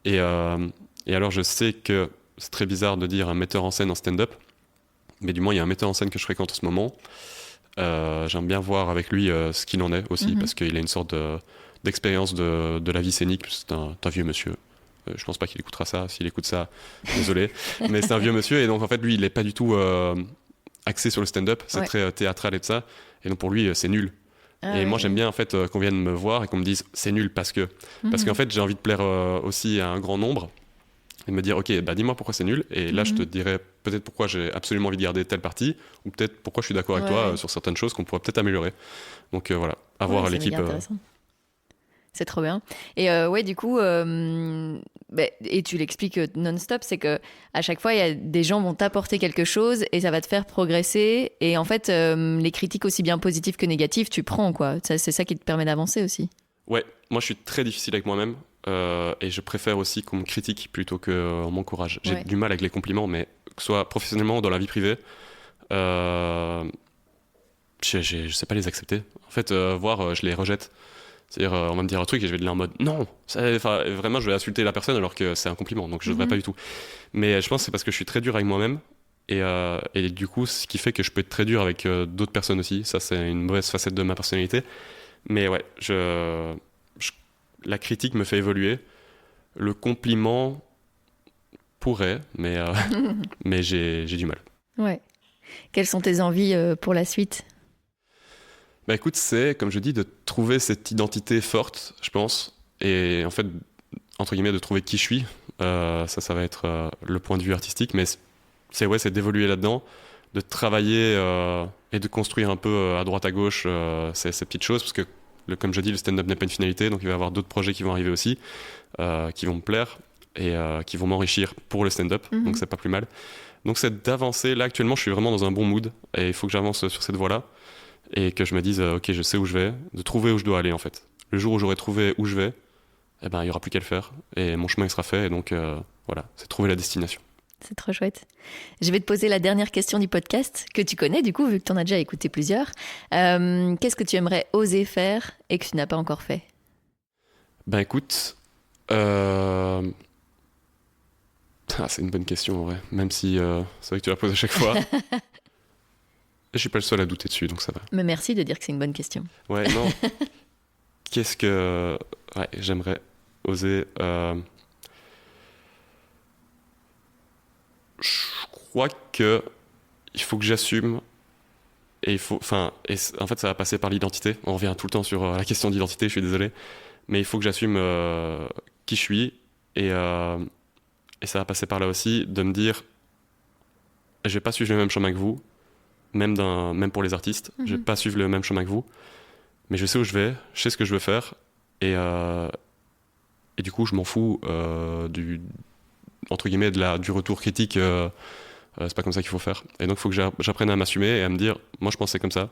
Et alors, je sais que c'est très bizarre de dire un metteur en scène en stand-up, mais du moins, il y a un metteur en scène que je fréquente en ce moment. J'aime bien voir avec lui ce qu'il en est aussi, parce qu'il a une sorte d'expérience de la vie scénique. C'est un vieux monsieur. Je pense pas qu'il écoutera ça. S'il écoute ça, désolé. Mais c'est un vieux monsieur, et donc en fait, lui, il est pas du tout axé sur le stand-up. C'est très théâtral et tout ça. Et donc pour lui, c'est nul. Et moi, j'aime bien en fait qu'on vienne me voir et qu'on me dise c'est nul parce qu'en fait, j'ai envie de plaire aussi à un grand nombre. Et me dire, ok, dis-moi pourquoi c'est nul, et là je te dirai peut-être pourquoi j'ai absolument envie de garder telle partie, ou peut-être pourquoi je suis d'accord avec toi sur certaines choses qu'on pourrait peut-être améliorer. Donc voilà, avoir l'équipe. C'est trop bien. Et du coup, et tu l'expliques non-stop, c'est que à chaque fois, il y a des gens vont t'apporter quelque chose et ça va te faire progresser. Et en fait, les critiques aussi bien positives que négatives, tu prends quoi. C'est ça qui te permet d'avancer aussi. Ouais, moi je suis très difficile avec moi-même. Et je préfère aussi qu'on me critique plutôt qu'on m'encourage. J'ai du mal avec les compliments, mais que ce soit professionnellement ou dans la vie privée, je sais pas les accepter. En fait, je les rejette. C'est-à-dire, on va me dire un truc et je vais dire en mode non. Vraiment, je vais insulter la personne alors que c'est un compliment, donc je devrais pas du tout. Mais je pense que c'est parce que je suis très dur avec moi-même. Et du coup, ce qui fait que je peux être très dur avec d'autres personnes aussi. Ça, c'est une mauvaise facette de ma personnalité. Mais ouais, la critique me fait évoluer. Le compliment pourrait, mais j'ai du mal. Ouais. Quelles sont tes envies pour la suite ? Écoute, c'est, comme je dis, de trouver cette identité forte, je pense. Et en fait, entre guillemets, de trouver qui je suis. Ça va être le point de vue artistique. Mais c'est d'évoluer là-dedans, de travailler et de construire un peu à droite à gauche ces petites choses. Parce que comme je dis, le stand-up n'est pas une finalité, donc il va y avoir d'autres projets qui vont arriver aussi, qui vont me plaire et qui vont m'enrichir pour le stand-up, donc c'est pas plus mal. Donc c'est d'avancer. Là, actuellement, je suis vraiment dans un bon mood et il faut que j'avance sur cette voie-là et que je me dise, ok, je sais où je vais, de trouver où je dois aller en fait. Le jour où j'aurai trouvé où je vais, eh ben, il n'y aura plus qu'à le faire et mon chemin sera fait. Et donc, voilà, c'est trouver la destination. C'est trop chouette. Je vais te poser la dernière question du podcast, que tu connais du coup, vu que tu en as déjà écouté plusieurs. Qu'est-ce que tu aimerais oser faire et que tu n'as pas encore fait ? Ben écoute, c'est une bonne question en vrai, même si c'est vrai que tu la poses à chaque fois. Je suis pas le seul à douter dessus, donc ça va. Mais merci de dire que c'est une bonne question. Ouais, non. Qu'est-ce que j'aimerais oser Je crois que il faut que j'assume et en fait ça va passer par l'identité. On revient tout le temps sur la question d'identité, je suis désolé, mais il faut que j'assume qui je suis et ça va passer par là aussi de me dire je vais pas suivre le même chemin que vous, même pour les artistes, je vais pas suivre le même chemin que vous, mais je sais où je vais, je sais ce que je veux faire et du coup je m'en fous entre guillemets du retour critique. C'est pas comme ça qu'il faut faire. Et donc il faut que j'apprenne à m'assumer et à me dire moi je pensais comme ça.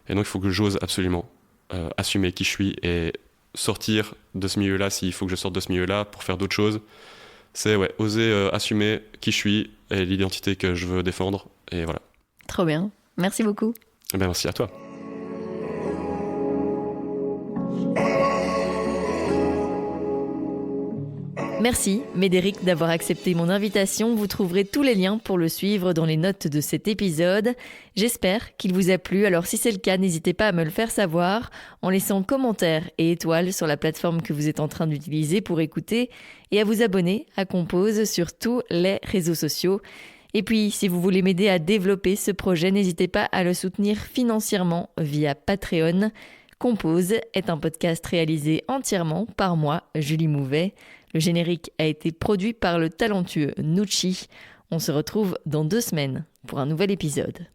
Et donc il faut que j'ose absolument assumer qui je suis et sortir de ce milieu-là s'il faut que je sorte de ce milieu-là pour faire d'autres choses. C'est oser assumer qui je suis et l'identité que je veux défendre. Et voilà. Trop bien. Merci beaucoup. Eh bien, merci à toi. Merci Médéric d'avoir accepté mon invitation. Vous trouverez tous les liens pour le suivre dans les notes de cet épisode. J'espère qu'il vous a plu. Alors si c'est le cas, n'hésitez pas à me le faire savoir en laissant commentaires et étoiles sur la plateforme que vous êtes en train d'utiliser pour écouter et à vous abonner à Compose sur tous les réseaux sociaux. Et puis, si vous voulez m'aider à développer ce projet, n'hésitez pas à le soutenir financièrement via Patreon. Compose est un podcast réalisé entièrement par moi, Julie Mouvet. Le générique a été produit par le talentueux Nucci. On se retrouve dans 2 semaines pour un nouvel épisode.